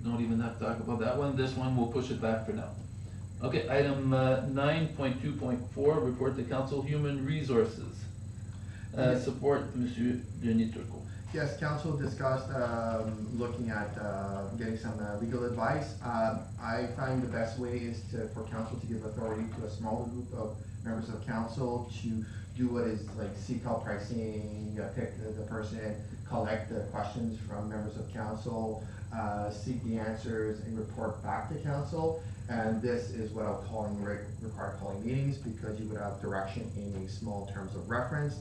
don't even have to talk about that one. This one, we'll push it back for now. Okay, item 9.2.4, report to council, human resources. Support, Monsieur Denis Turcot. Yes, council discussed, looking at, getting some, legal advice. I find the best way is for council to give authority to a smaller group of members of council to do what is like seek out pricing, pick the person, collect the questions from members of council, seek the answers and report back to council. And this is what I'll call require calling meetings, because you would have direction in a small terms of reference.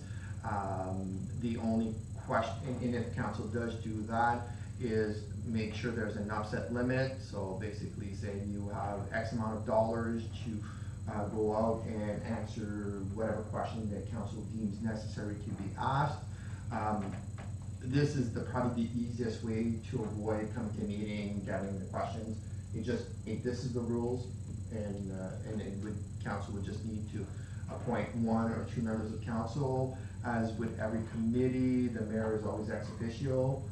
The only question, and if council does do that, is make sure there's an upset limit. So basically saying you have X amount of dollars to go out and answer whatever question that council deems necessary to be asked. This is probably the easiest way to avoid coming to meeting, getting the questions. This is the rules, and council would just need to appoint 1 or 2 members of council. As with every committee, the mayor is always ex officio.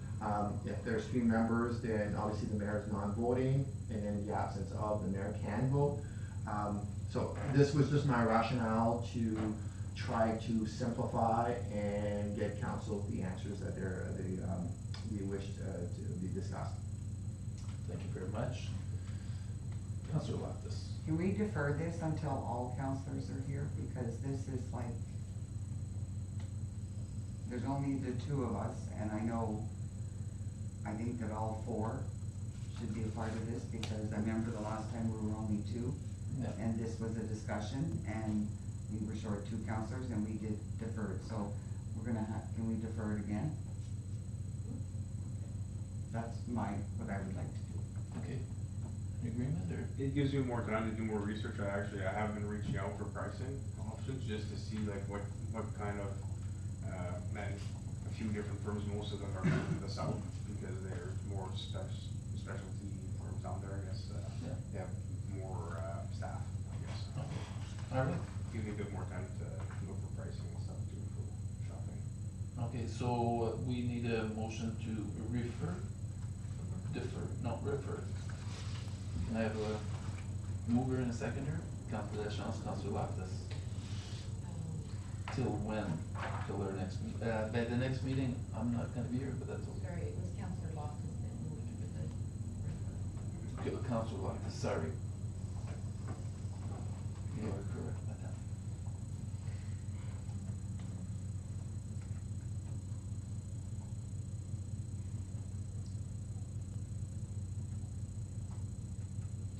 If there's 3 members, then obviously the mayor is non-voting, and in the absence of, the mayor can vote. So this was just my rationale to try to simplify and get council the answers that they wish to be discussed. Thank you very much. Councilor Loftus. Can we defer this until all counselors are here? Because this is like, there's only the 2 of us, and I think that all 4 should be a part of this, because I remember the last time we were only 2. Yeah. And this was a discussion, and we were short 2 counselors, and we did defer it, so can we defer it again? That's what I would like to do. Okay, an agreement, or? It gives me more time to do more research. I have been reaching out for pricing options, just to see like what kind of, and a few different firms, most of them are in the south, because they're more specialty firms down there, I guess. Yeah. They have more, staff, I guess. All right. Give me a bit more time to look for pricing and stuff too for shopping. Okay, so we need a motion to refer. Can I have a mover and a seconder? Councilor Deschamps, Councilor Loftus. Till when? Till our next meeting? By the next meeting, I'm not gonna be here, but that's okay. Sorry, it was Councillor Loftus that moved with the. Okay, Councilor Loftus, sorry. You are correct, madam.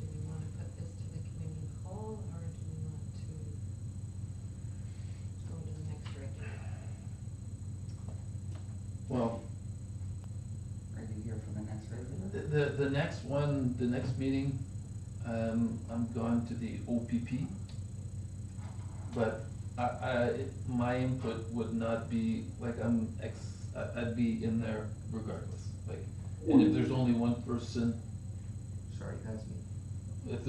Do we want to put this to the committee of the whole, or do we want to go to the next regular? Well, Are you here for The next one, the next meeting, I'm going to the OPP. But my input would not be, like, I'd be in there regardless, like, and if there's only one person, Sorry, that's me. if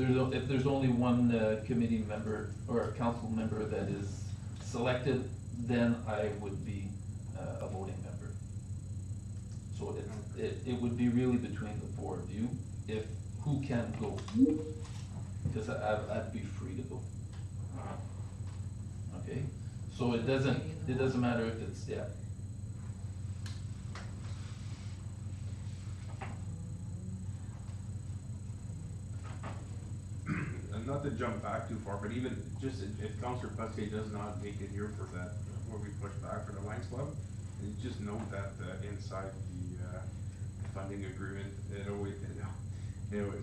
there's only one committee member or council member that is selected, then I would be a voting member. So it would be really between the four of you, if, who can go, because I'd be free to go. Okay, so it doesn't matter if it's, yeah. And not to jump back too far, but even just if Councillor Pesce does not make it here for that, where we push back for the Lions Club, just note that inside the funding agreement,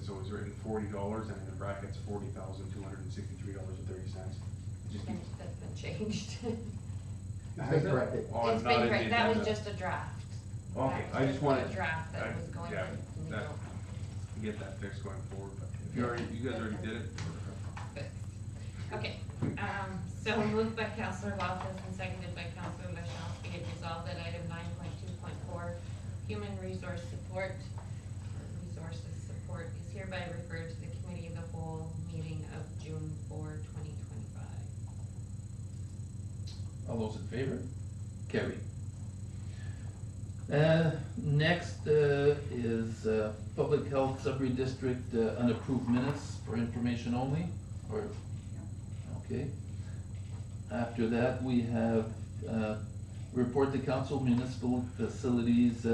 so it's written $40 and in the brackets $40,263.30. Just keep. That's been changed. It's been corrected. Oh, It's not been in the correct, that was agenda. just a draft. Okay, That I was just wanted. a draft that was going yeah, to that, legal. get that fixed going forward, but if you guys already did it. Okay, so moved by Councillor Loftus and seconded by Councillor LaChance, be it resolved that item 9.2.4, human resources support is hereby referred to the committee of the whole meeting of June 4, 2025. All those in favor? Carried. Next is Public Health Sudbury District unapproved minutes for information only, or, okay. After that, we have report to council municipal facilities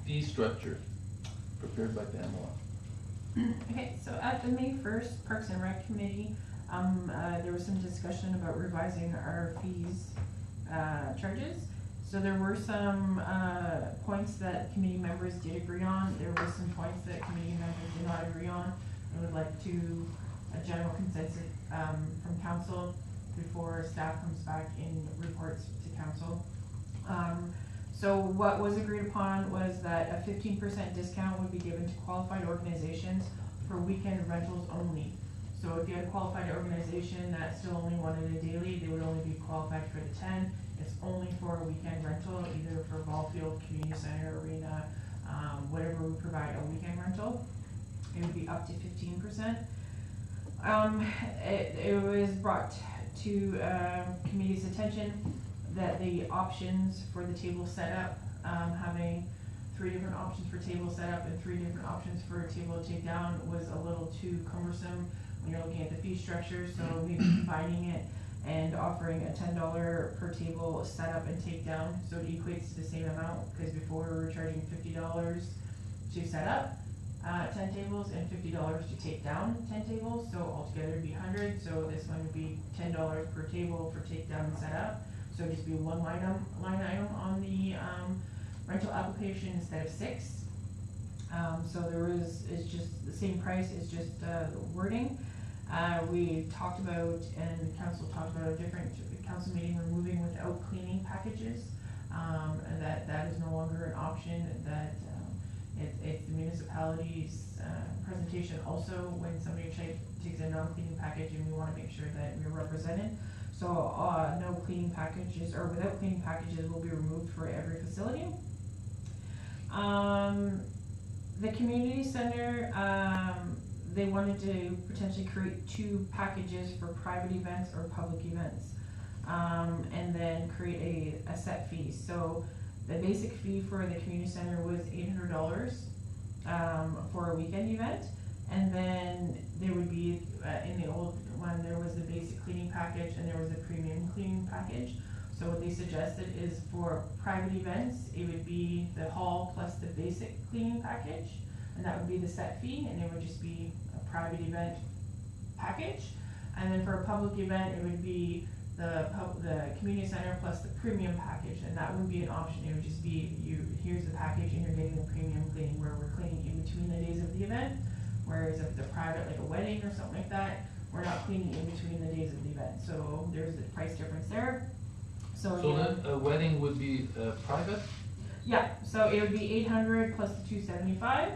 fee structure, prepared by Pamela. Okay, so at the May 1st Parks and Rec Committee, there was some discussion about revising our fees, charges. So there were some points that committee members did agree on. There were some points that committee members did not agree on. I would like to a general consensus from council before staff comes back in reports to council. So what was agreed upon was that a 15% discount would be given to qualified organizations for weekend rentals only. So if you had a qualified organization that still only wanted a daily, they would only be qualified for the 10. It's only for a weekend rental, either for ball field, community center, arena, whatever we provide a weekend rental. It would be up to 15%. It was brought to committee's attention that the options for the table setup, having 3 different options for table setup and 3 different options for table to take down was a little too cumbersome when you're looking at the fee structure, so maybe combining it and offering a $10 per table setup and take down, so it equates to the same amount, because before we were charging $50 to set up 10 tables and $50 to take down 10 tables, so altogether it'd be 100, so this one would be $10 per table for take down and set up. So it'd just be one line item on the rental application instead of 6. So it's just the same price, it's just the wording. We talked about, and the council talked about a different council meeting, removing without cleaning packages. And that is no longer an option, that it's the municipality's presentation also when somebody takes a non-cleaning package, and we want to make sure that we're represented. So no cleaning packages, or without cleaning packages, will be removed for every facility. The community center, they wanted to potentially create 2 packages for private events or public events, and then create a set fee. So the basic fee for the community center was $800 for a weekend event, and then there would be, in the old one, there was the basic cleaning package and there was the premium cleaning package. So what they suggested is for private events, it would be the hall plus the basic cleaning package, and that would be the set fee, and it would just be a private event package. And then for a public event, it would be the community center plus the premium package, and that wouldn't be an option. It would just be, here's the package and you're getting the premium cleaning, where we're cleaning in between the days of the event. Whereas if it's a private, like a wedding or something like that, we're not cleaning in between the days of the event. So there's the price difference there. So then a wedding would be private? Yeah, so it would be 800 plus the 275.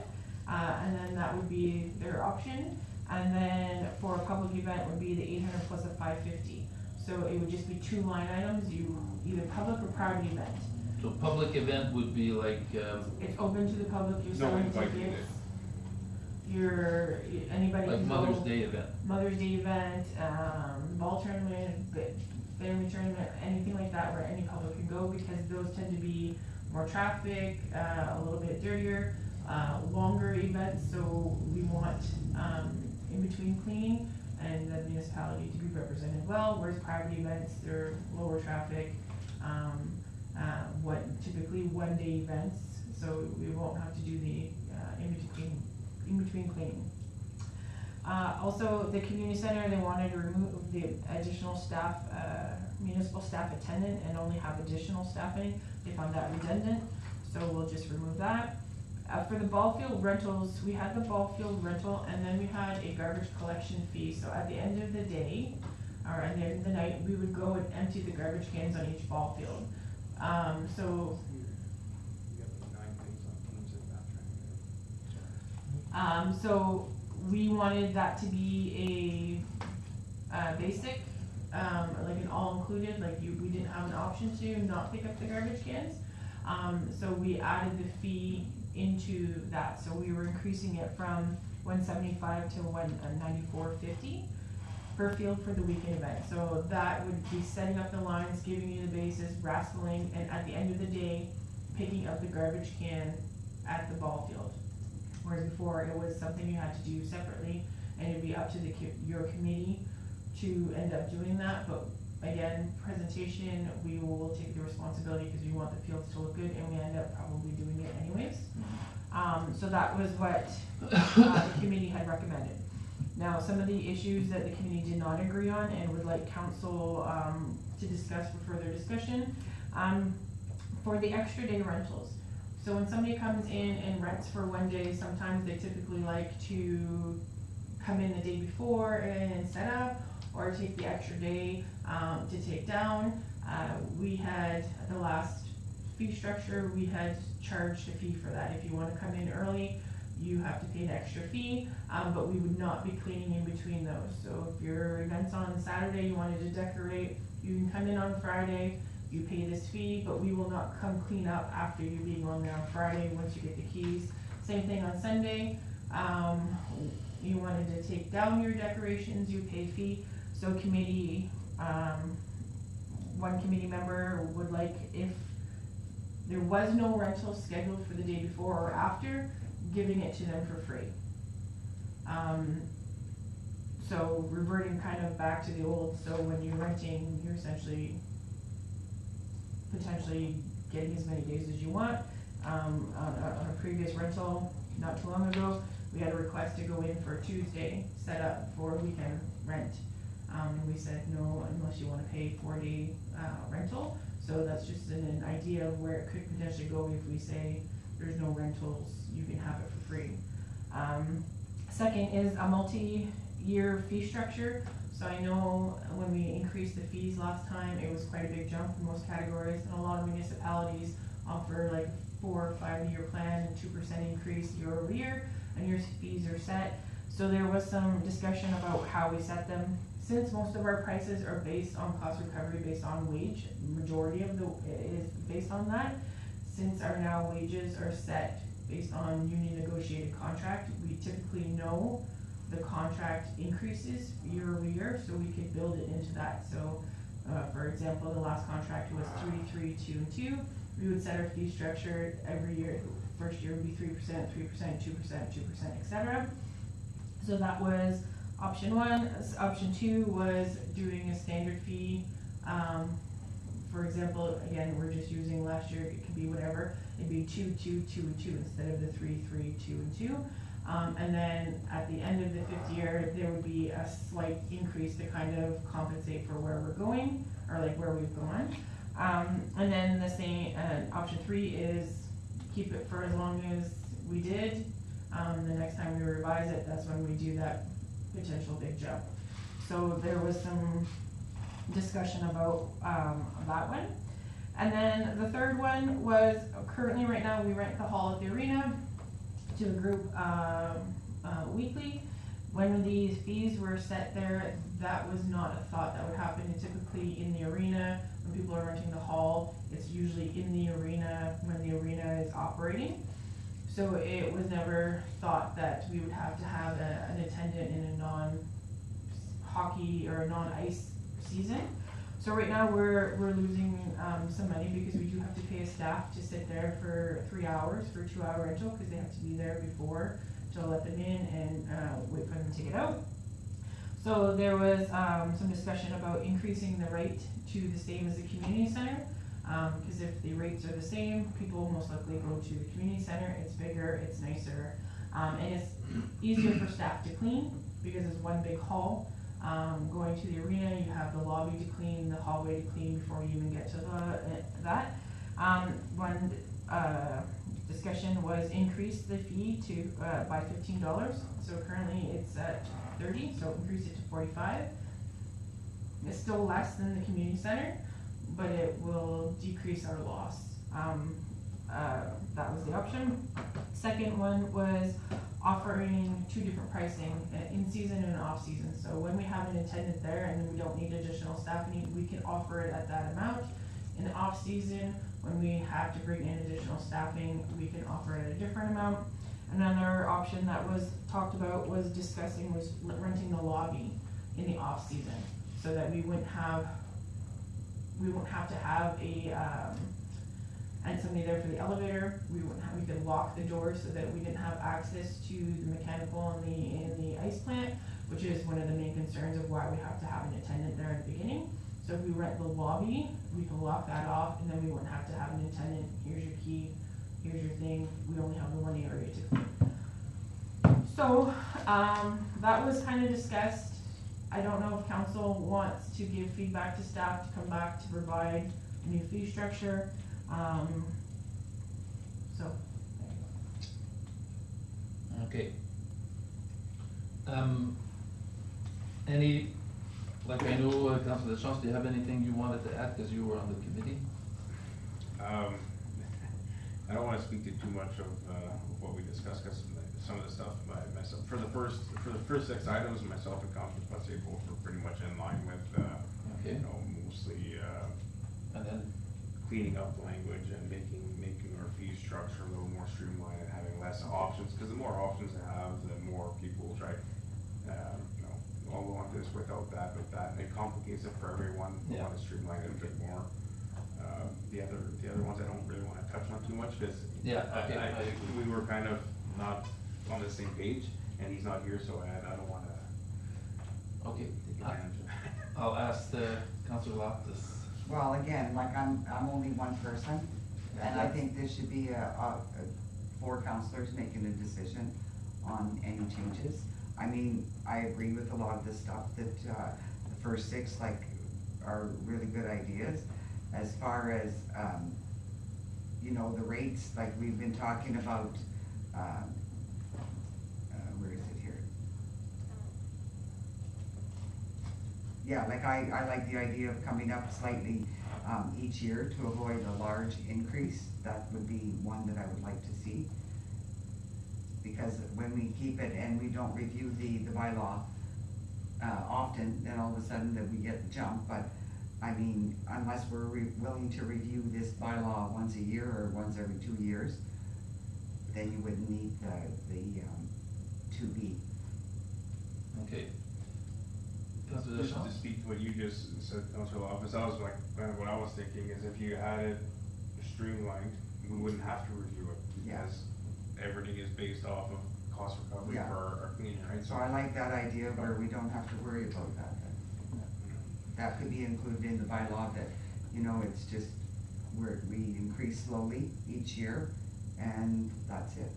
and then that would be their option. And then for a public event would be the 800 plus a 550. So it would just be 2 line items, either public or private event. So public event would be like, It's open to the public, you're No selling invite tickets. needed. Anybody like can go. Mother's Day event. Mother's Day event, ball tournament, family tournament, anything like that where any public can go, because those tend to be more traffic, a little bit dirtier, longer events, so we want, in between cleaning and the municipality to be represented well, whereas private events, they're lower traffic, typically 1 day events, so we won't have to do the, in between cleaning. Also, the community center, they wanted to remove the additional staff, municipal staff attendant and only have additional staffing. They found that redundant, so we'll just remove that. For the ball field rentals, we had the ball field rental and then we had a garbage collection fee. So at the end of the day, or at the end of the night, we would go and empty the garbage cans on each ball field. So so we wanted that to be a basic, like an all-included, like we didn't have an option to not pick up the garbage cans. So we added the fee into that, so we were increasing it from 175 to 194.50 per field for the weekend event. So that would be setting up the lines, giving you the basis, rascaling, and at the end of the day, picking up the garbage can at the ball field. Whereas before, it was something you had to do separately, and it'd be up to your committee to end up doing that. But again, presentation, we will take the responsibility because we want the fields to look good, and we end up probably doing it anyways. So that was what the committee had recommended. Now, some of the issues that the committee did not agree on and would like council to discuss for further discussion, for the extra day rentals. So when somebody comes in and rents for 1 day, sometimes they typically like to come in the day before and set up, or take the extra day to take down. We had, the last fee structure, we had charged a fee for that. If you want to come in early, you have to pay an extra fee, but we would not be cleaning in between those. So if your event's on Saturday, you wanted to decorate, you can come in on Friday, you pay this fee, but we will not come clean up after you being on there on Friday once you get the keys. Same thing on Sunday. You wanted to take down your decorations, you pay fee. So committee, one committee member would like, if there was no rental scheduled for the day before or after, giving it to them for free. So reverting kind of back to the old, so when you're renting, you're essentially potentially getting as many days as you want. On a previous rental, not too long ago, we had a request to go in for a Tuesday, set up for weekend rent. And we said no, unless you want to pay 4-day rental. So that's just an idea of where it could potentially go if we say there's no rentals, you can have it for free. Second is a multi-year fee structure. So I know when we increased the fees last time, it was quite a big jump in most categories, and a lot of municipalities offer like 4 or 5 year plan, 2% increase year over year, and your fees are set. So there was some discussion about how we set them. Since most of our prices are based on cost recovery, based on wage, majority of is based on that. Since our now wages are set based on union negotiated contract, we typically know the contract increases year over year, so we could build it into that. So, for example, the last contract was 3, 3, 2, and 2. We would set our fee structure every year. First year would be 3%, 3%, 2%, etc. So that was option 1. Option 2 was doing a standard fee. For example, again, we're just using last year, it could be whatever. It'd be 2, 2, 2, and 2 instead of the 3, 3, 2, and 2. And then at the end of the 5th year, there would be a slight increase to kind of compensate for where we're going, or like where we've gone. And then the same, option 3 is keep it for as long as we did. The next time we revise it, that's when we do that potential big jump. So there was some discussion about that one. And then the third one was, currently right now we rent the hall at the arena. to the group, weekly. When these fees were set there, that was not a thought that would happen. Typically in the arena, when people are renting the hall, it's usually in the arena when the arena is operating. So it was never thought that we would have to have an attendant in a non-hockey or a non-ice season. So right now we're losing some money because we do have to pay a staff to sit there for 3 hours for a 2-hour rental, because they have to be there before to let them in and wait for them to get out. So there was some discussion about increasing the rate to the same as the community center, because if the rates are the same, people will most likely go to the community center. It's bigger, it's nicer, and it's easier for staff to clean because it's one big hall. Going to the arena, you have the lobby to clean, the hallway to clean before you even get to that. One discussion was increase the fee to by $15. So currently it's at $30, so increase it to $45. It's still less than the community center, but it will decrease our loss. That was the option. Second one was offering 2 different pricing, in season and off season. So when we have an attendant there and we don't need additional staffing, we can offer it at that amount. In the off season, when we have to bring in additional staffing, we can offer it at a different amount. Another option that was talked about was renting the lobby in the off season, so that we wouldn't have to have and somebody there for the elevator. We could lock the doors so that we didn't have access to the mechanical in the ice plant, which is one of the main concerns of why we have to have an attendant there at the beginning. So if we rent the lobby, we can lock that off, and then we wouldn't have to have an attendant. Here's your key, here's your thing. We only have the one area to clean. So that was kind of discussed. I don't know if council wants to give feedback to staff to come back to provide a new fee structure. So. Okay. I know, Councilor Deschamps, do you have anything you wanted to add, because you were on the committee? I don't wanna speak to too much of what we discussed, because some of the stuff myself, for the first 6 items, myself and Councilor Putze both were pretty much in line with, Okay. Mostly, And then, cleaning up language and making our fee structure a little more streamlined and having less options, because the more options they have, the more people will try, I'll go on this without that, with that, and it complicates it for everyone. We want to streamline it a bit more. The other ones I don't really want to touch on too much, because we were kind of not on the same page, and he's not here, so I don't want to. okay, I'll ask Councilor Loftus. Well, again, like I'm only one person, and I think this should be 4 councilors making a decision on any changes. I mean, I agree with a lot of the stuff that the first 6 are really good ideas. As far as the rates, like we've been talking about, where is it here? Yeah, like I like the idea of coming up slightly each year to avoid a large increase. That would be one that I would like to see. Because when we keep it and we don't review the bylaw often, then all of a sudden that we get jumped. But I mean, unless we're willing to review this bylaw once a year or once every 2 years, then you wouldn't need the 2B. Okay. Just to speak to what you just said, Councilor Loftus, that was kind of what I was thinking, is if you had it streamlined, we wouldn't have to review it, because everything is based off of cost recovery for our cleaning, right? So I like that idea where we don't have to worry about that. That could be included in the bylaw, that, it's just we increase slowly each year, and that's it.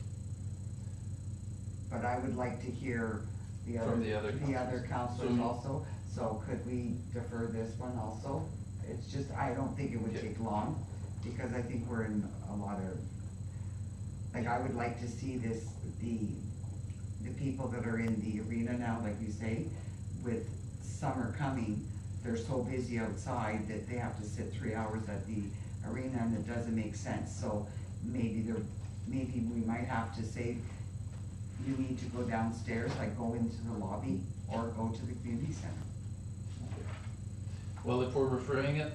But I would like to hear the other councilors also, so could we defer this one also? It's just, I don't think it would take long, because I think we're in a lot of, I would like to see this, the people that are in the arena now, like you say, with summer coming, they're so busy outside that they have to sit 3 hours at the arena, and it doesn't make sense. So maybe we might have to say, you need to go downstairs, like go into the lobby or go to the community center. Well, if we're referring it,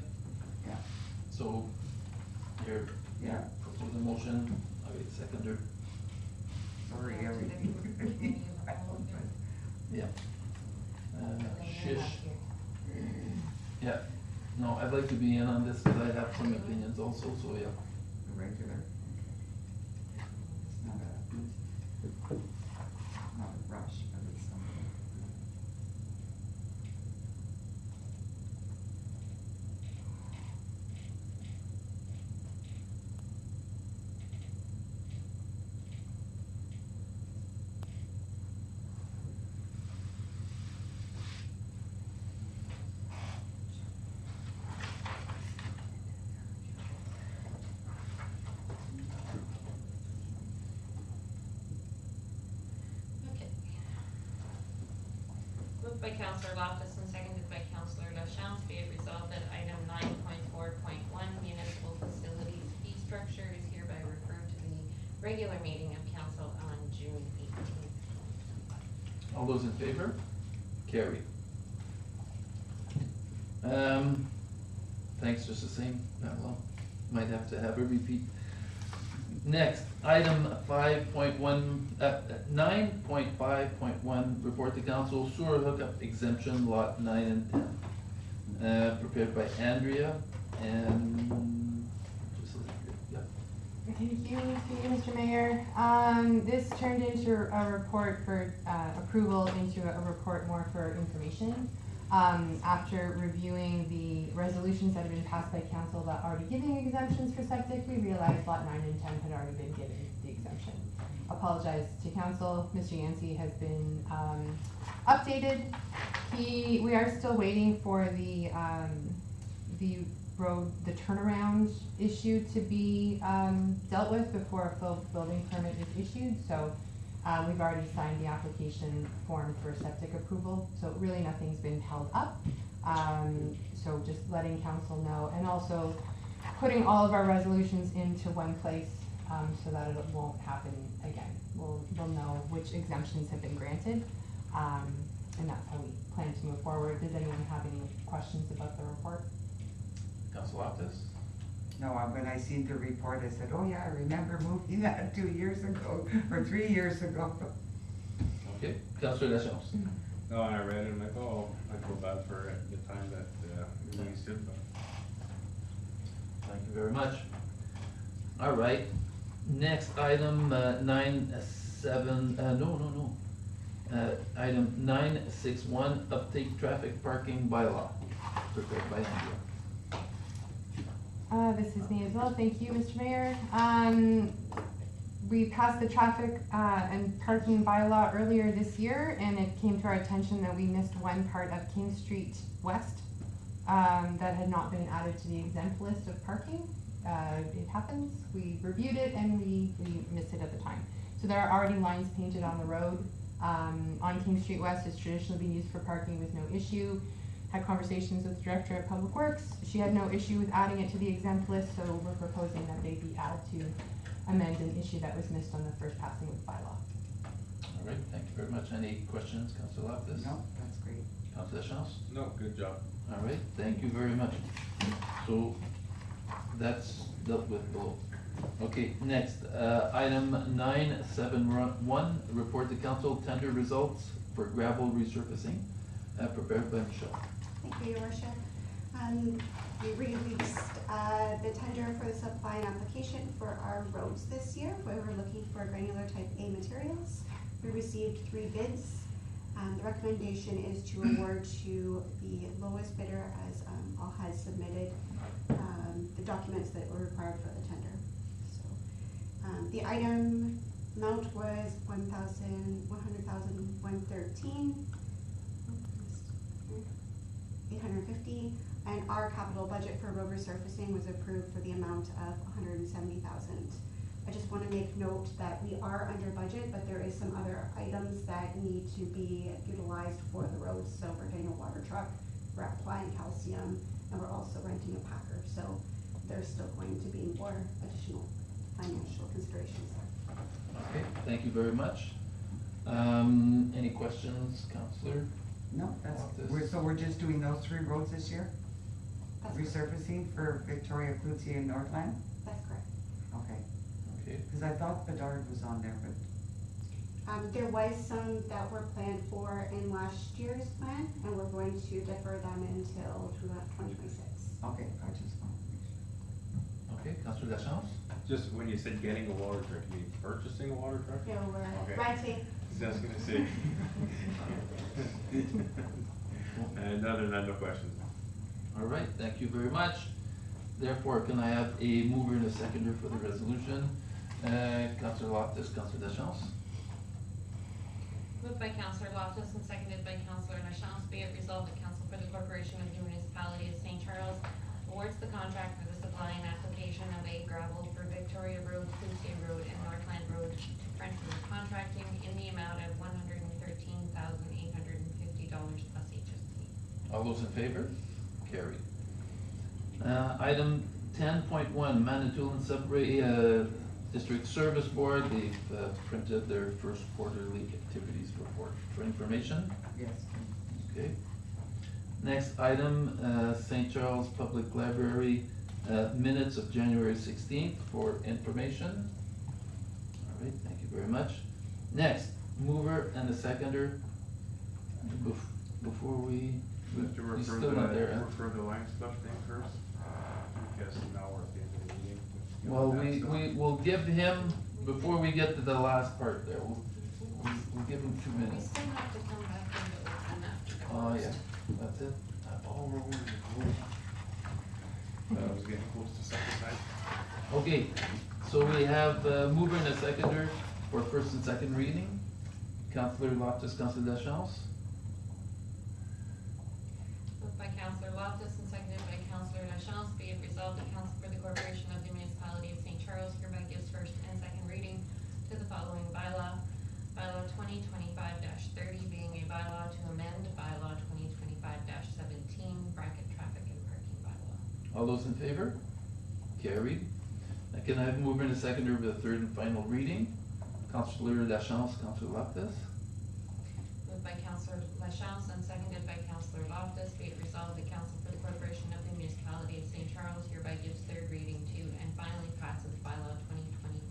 Yeah. so you're, Yeah. propose a motion, I wait seconder, Sorry, To the everything. committee of the whole, yeah. then you're Shish, not here. yeah, no, I'd like to be in on this, cause I have some opinions also, so yeah. Regular. It's not a rush, but it's something. Okay. Moved by Counselor Loftus and seconded by Counselor LaChance, be it resolved that item 9.4.1 municipal facilities fee structure is hereby referred to the regular meeting of council on June 18th. All those in favor? Carry. Thanks, just the same, well, might have to have a repeat. Next, item 9.5.1, report to council sewer hookup exemption lot 9 and 10. Prepared by Andrea and, yeah. Thank you, Mr. Mayor. This turned into a report for, approval into a report more for information. After reviewing the resolutions that have been passed by council that are already giving exemptions for septic, we realized lot 9 and 10 had already been given the exemption. Apologize to council, Mr. Yancey has been, updated. We are still waiting for the road, the turnaround issue to be, dealt with before a full building permit is issued, so we've already signed the application form for septic approval, so really nothing's been held up. So just letting council know, and also putting all of our resolutions into one place, so that it won't happen again. We'll know which exemptions have been granted, and that's how we plan to move forward. Does anyone have any questions about the report? Council Loftus? No, when I seen the report, I said, oh yeah, I remember moving that 2 years ago, or 3 years ago. Okay, Councilor LaChance? No, and I read it, I'm like, oh, I feel bad for the time that we wasted, but. Thank you very much. All right, next item, 9.7, item 9.6.1, update traffic parking bylaw, prepared by Andrea. This is me as well, thank you, Mr. Mayor. We passed the traffic and parking bylaw earlier this year, and it came to our attention that we missed one part of King Street West that had not been added to the exempt list of parking. It happens, we reviewed it and we missed it at the time. So there are already lines painted on the road. On King Street West, it's traditionally been used for parking with no issue. Had conversations with the Director of Public Works. She had no issue with adding it to the exempt list, so we're proposing that they be added to amend an issue that was missed on the first passing of the bylaw. All right, thank you very much. Any questions, Councilor Loftus? No, that's great. Councilor LaChance? No, good job. All right, thank you very much. So, that's dealt with below. Okay, next, item 9.7.1, report to council tender results for gravel resurfacing, prepared by Michelle. Thank you, Your Worship. We released the tender for the supply and application for our roads this year, where we're looking for granular type A materials. We received 3 bids. The recommendation is to award to the lowest bidder, as all has submitted the documents that were required for the tender. So the item amount was $100,113. 850, and our capital budget for road resurfacing was approved for the amount of $170,000. I just want to make note that we are under budget, but there is some other items that need to be utilized for the roads. So we're getting a water truck, we're applying calcium, and we're also renting a packer. So there's still going to be more additional financial considerations there. Okay, thank you very much. Any questions, Counselor? No, that's, About this? we're just doing those 3 roads this year? That's, Resurfacing for Victoria, Clutzy, and Northland? that's correct. Okay, Okay, cause I thought Bedard was on there, but, There was some that were planned for in last year's plan, and we're going to defer them until 2026. okay, I just want to make sure. okay, Counselor Lachance? Just when you said getting a water truck, you mean purchasing a water truck? So we're Okay. renting. I was gonna say. And other than that, no questions. All right, thank you very much. Therefore, can I have a mover and a seconder for the resolution? Counselor Loftus, Counselor Lachance? Moved by Counselor Loftus and seconded by Counselor LaChance, be it resolved that Council for the Corporation of the Municipality of St. Charles awards the contract for the supply and application of a gravel for Victoria Road, Cloutier Road, and Northland Road to Frenchwood Contracting in the amount of $113,850 plus HST. All those in favor? Carried. Item 10.1, Manitoulin Subway District Service Board, they've printed their first quarterly activities report for information. Yes. Okay. Next item, St. Charles Public Library, minutes of January 16th for information. All right, thank you very much. Next, mover and a seconder. Before we, We have to he's refer still not there, huh? refer the line stuff thing first, because now we're at the end of the meeting. Well, we will give him, before we get to the last part there, we'll give him 2 We minutes. still have to come back into open after. Oh, yeah, that's it. Oh, I was getting close to second time. okay, so we have mover and a seconder for first and second reading. Counselor Loftus, Counselor Lachance. Moved by Counselor Loftus and seconded by Counselor LaChance, be it resolved that Council for the Corporation of the Municipality of St. Charles hereby gives first and second reading to the following bylaw. Bylaw 2025-30 being a bylaw to amend bylaw 2025-17 bracket traffic and parking bylaw. All those in favor? Carried. Now can I have mover and a seconder for the third and final reading? Counselor Lachance, Counselor Loftus. Moved by Counselor LaChance and seconded by Counselor Loftus, be it resolved that Council for the Corporation of the Municipality of St. Charles hereby gives third reading to and finally passes bylaw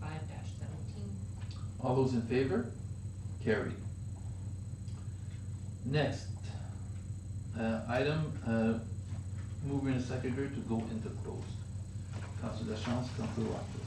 2025-17. All those in favor? Carried. Next, item, mover and a seconder to go into closed. Counselor Lachance, Counselor Loftus.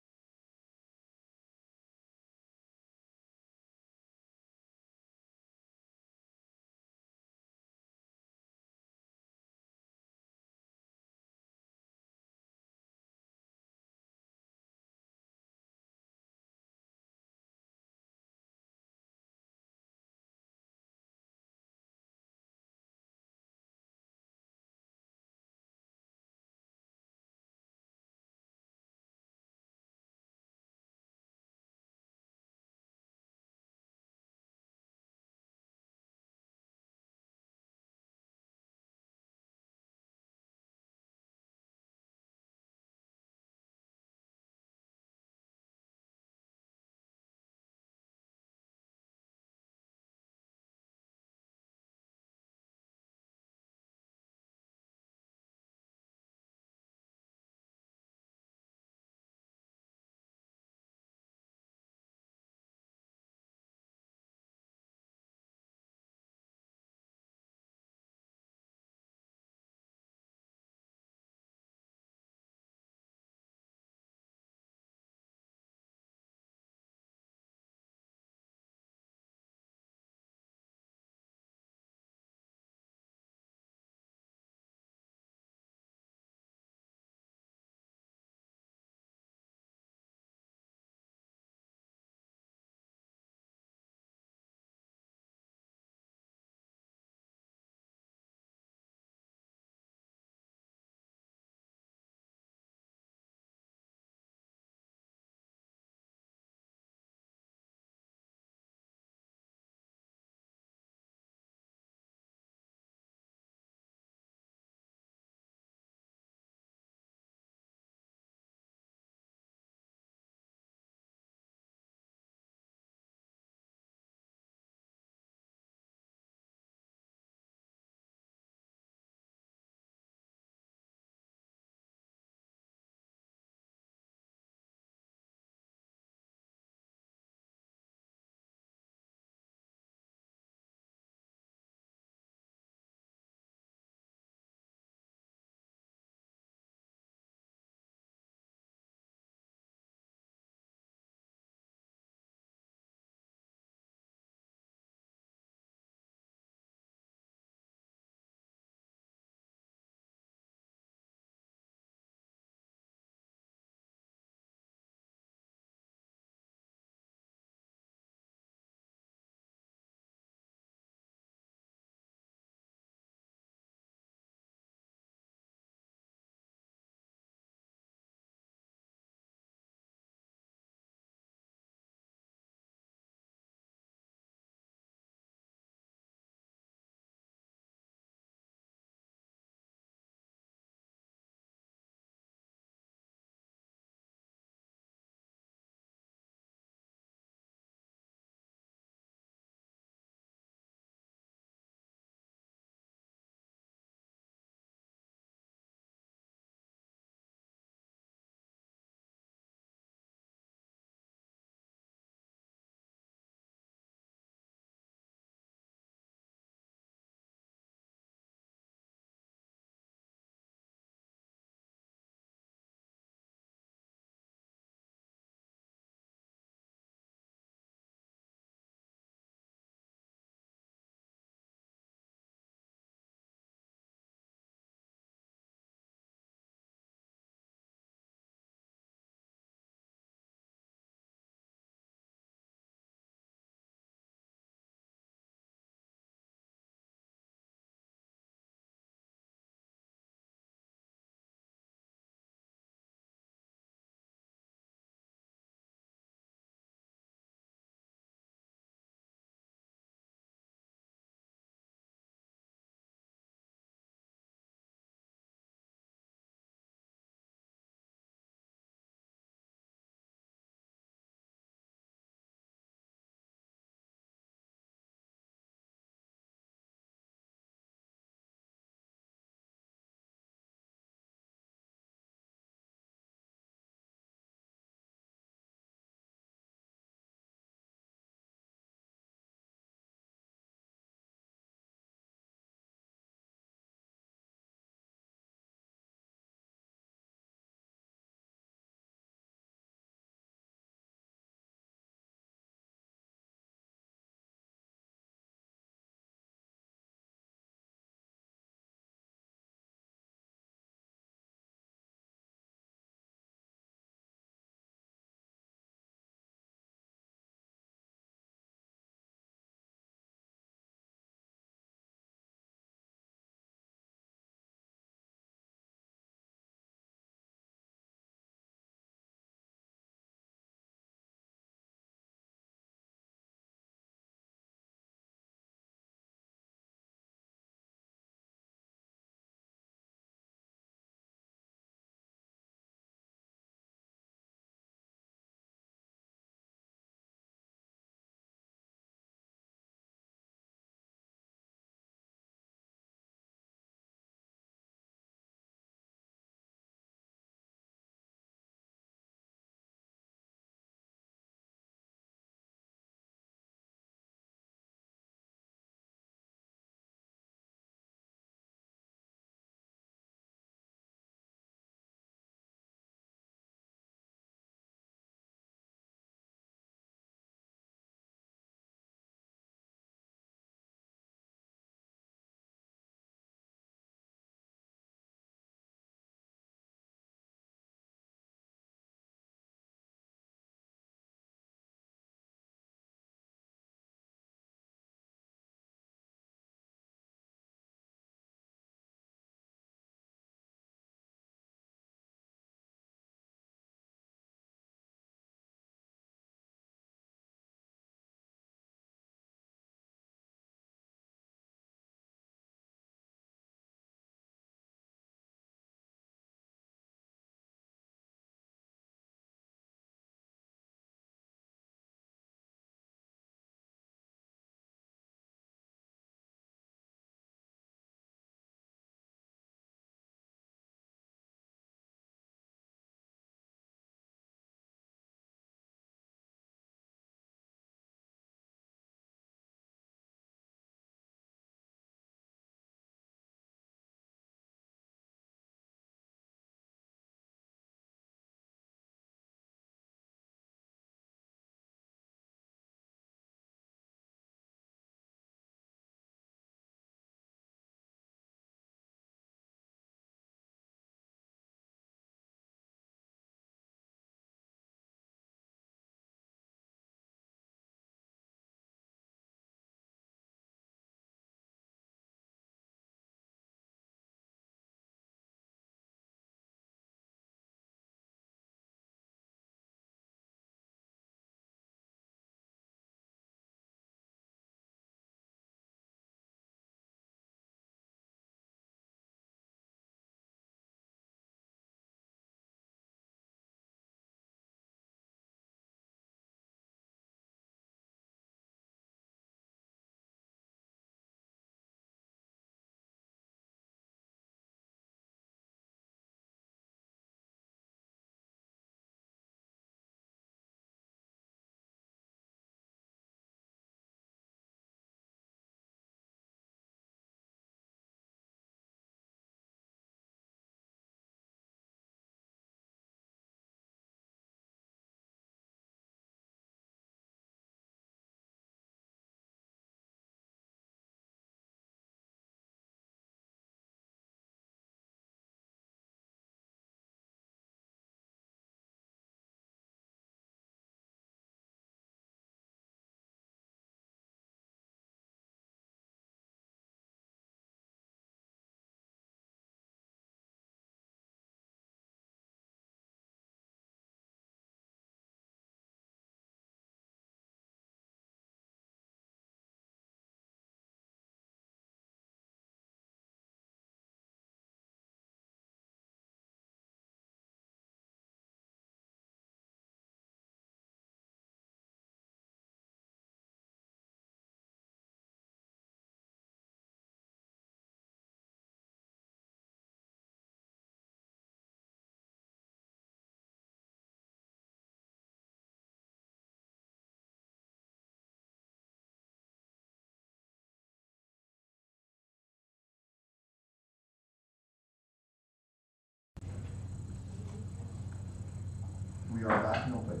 We are back in open.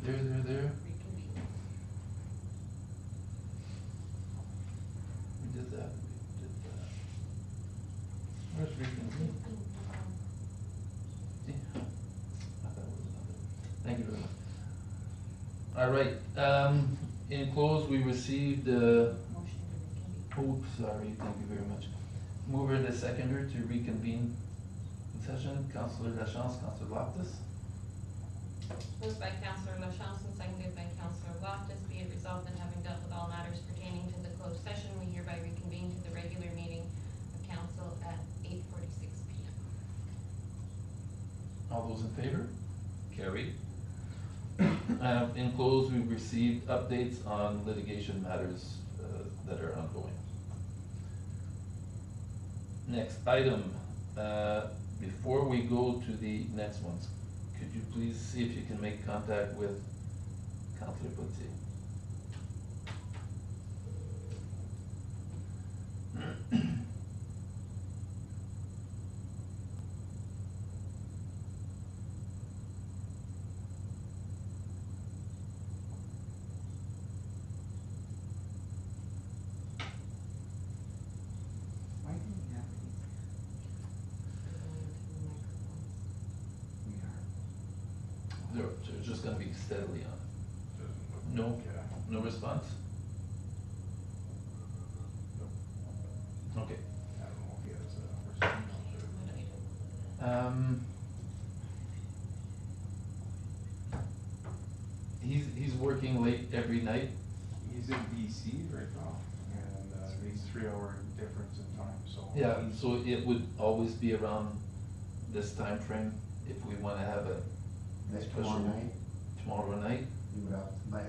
There. We did that. Where's reconvene? See? I thought it was another. Thank you very much. All right, in close, we received, Motion to reconvene. oh, sorry, thank you very much. Mover and a seconder to reconvene in session, Councillor Lachance, Councillor Loftus. Moved by Councillor LaChance and seconded by Councillor Loftus, be it resolved that having dealt with all matters pertaining to the closed session, we hereby reconvene to the regular meeting of council at 8:46 PM. All those in favor? Carried. In close, we've received updates on litigation matters that are ongoing. Next item, before we go to the next ones, could you please see if you can make contact with Councillor Potier? Why do we have these? We are. They're just gonna be steadily on. Doesn't look No, like, no response? Okay. I don't know if he has a response or. What item? He's working late every night. He's in BC right now, and he's 3 hour difference in time, so. Yeah, so it would always be around this time frame if we wanna have a Next tomorrow night, tomorrow night. we would have, but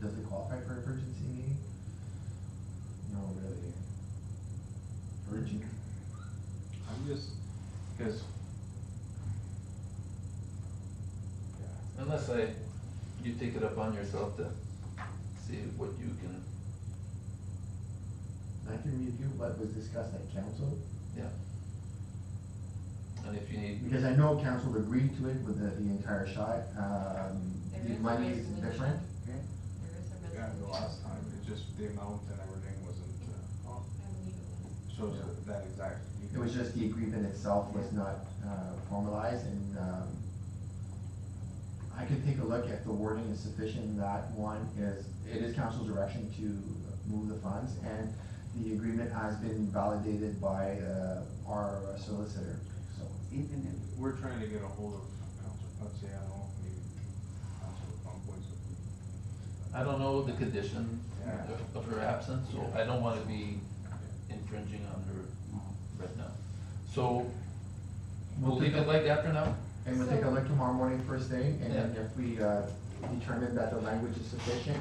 does it qualify for emergency meeting? No, really. Urgent? I'm just, cause. Yeah. Unless you take it upon yourself to see what you can, I can review what was discussed at council, yeah. And if you need, because I know council agreed to it with the entire shot, There the is a money is resolution. different. There is a resolution. Yeah, the last time, it just, the amount and everything wasn't, I believe it was. shows that exact. It was just the agreement itself was not, formalized, and, I can take a look if the wording is sufficient. That one is, it is council's direction to move the funds, and the agreement has been validated by, our solicitor, so. Even if, We're trying to get a hold of Council, let's say, I don't know, maybe Council Plumpoint's would be. I don't know the condition Yeah. of her absence, so I don't wanna be infringing on her right now. So, we'll leave it like that for now? And we'll take a look tomorrow morning first thing, and then Yeah. if we, determine that the language is sufficient,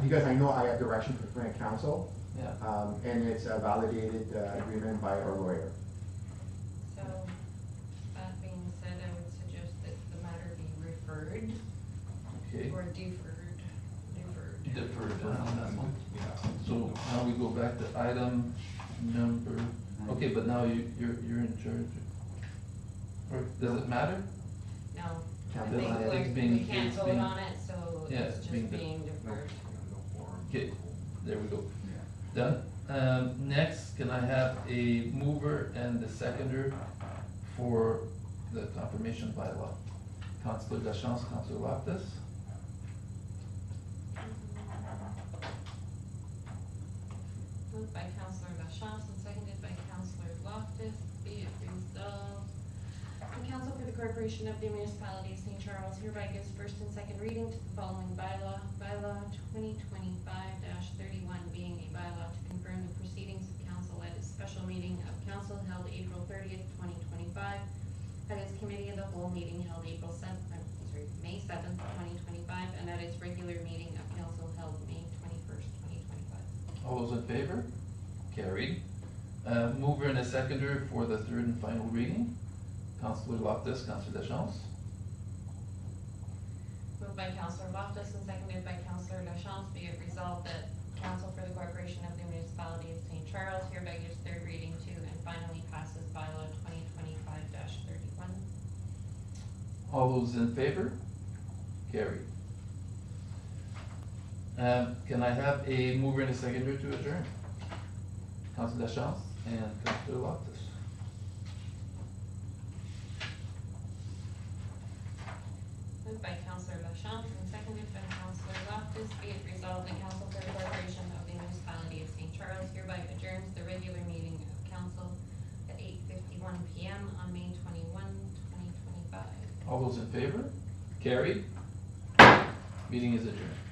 because I know I have direction from the council, Yeah. and it's a validated, agreement by our lawyer. So, that being said, I would suggest that the matter be referred Okay, or deferred. deferred on that one. Yeah. So now we go back to item number, okay, but now you're in charge. Or does it matter? No, I Can't think vote on it. It's we being- can't it's vote being- on it, so Yeah, it's it's just being being de- deferred. No forum. Okay, there we go. yeah. Done. Next, can I have a mover and a seconder for the confirmation bylaw? Councilor Lachance, Councilor Loftus. Moved by Councillor LaChance and seconded by Councillor Loftus, be it resolved. The Council for the Corporation of the Municipality of St. Charles hereby gives first and second reading to the following bylaw, bylaw 2025-31, being a bylaw to confirm the proceedings of council at its special meeting of council held April 30th, 2025, at its committee of the whole meeting held May 7th, 2025, and at its regular meeting of council held May 21st, 2025. All those in favor? Carried. Mover and a seconder for the third and final reading. Councilor Loftus, Councilor Deschamps. Moved by Councilor Loftus and seconded by Councilor LaChance, be it resolved that Council for the Corporation of the Municipality of St. Charles hereby gives third reading to and finally passes bylaw 2025-31. All those in favor? Carried. Can I have a mover and a seconder to adjourn? Councilor Deschamps and Councilor Loftus. Moved by Councilor LaChance and seconded by Councilor Loftus, be it resolved the Council for the Corporation of the Municipality of St. Charles hereby adjourns the regular meeting of council at 8:51 PM on May 21, 2025. All those in favor? Carried. Meeting is adjourned.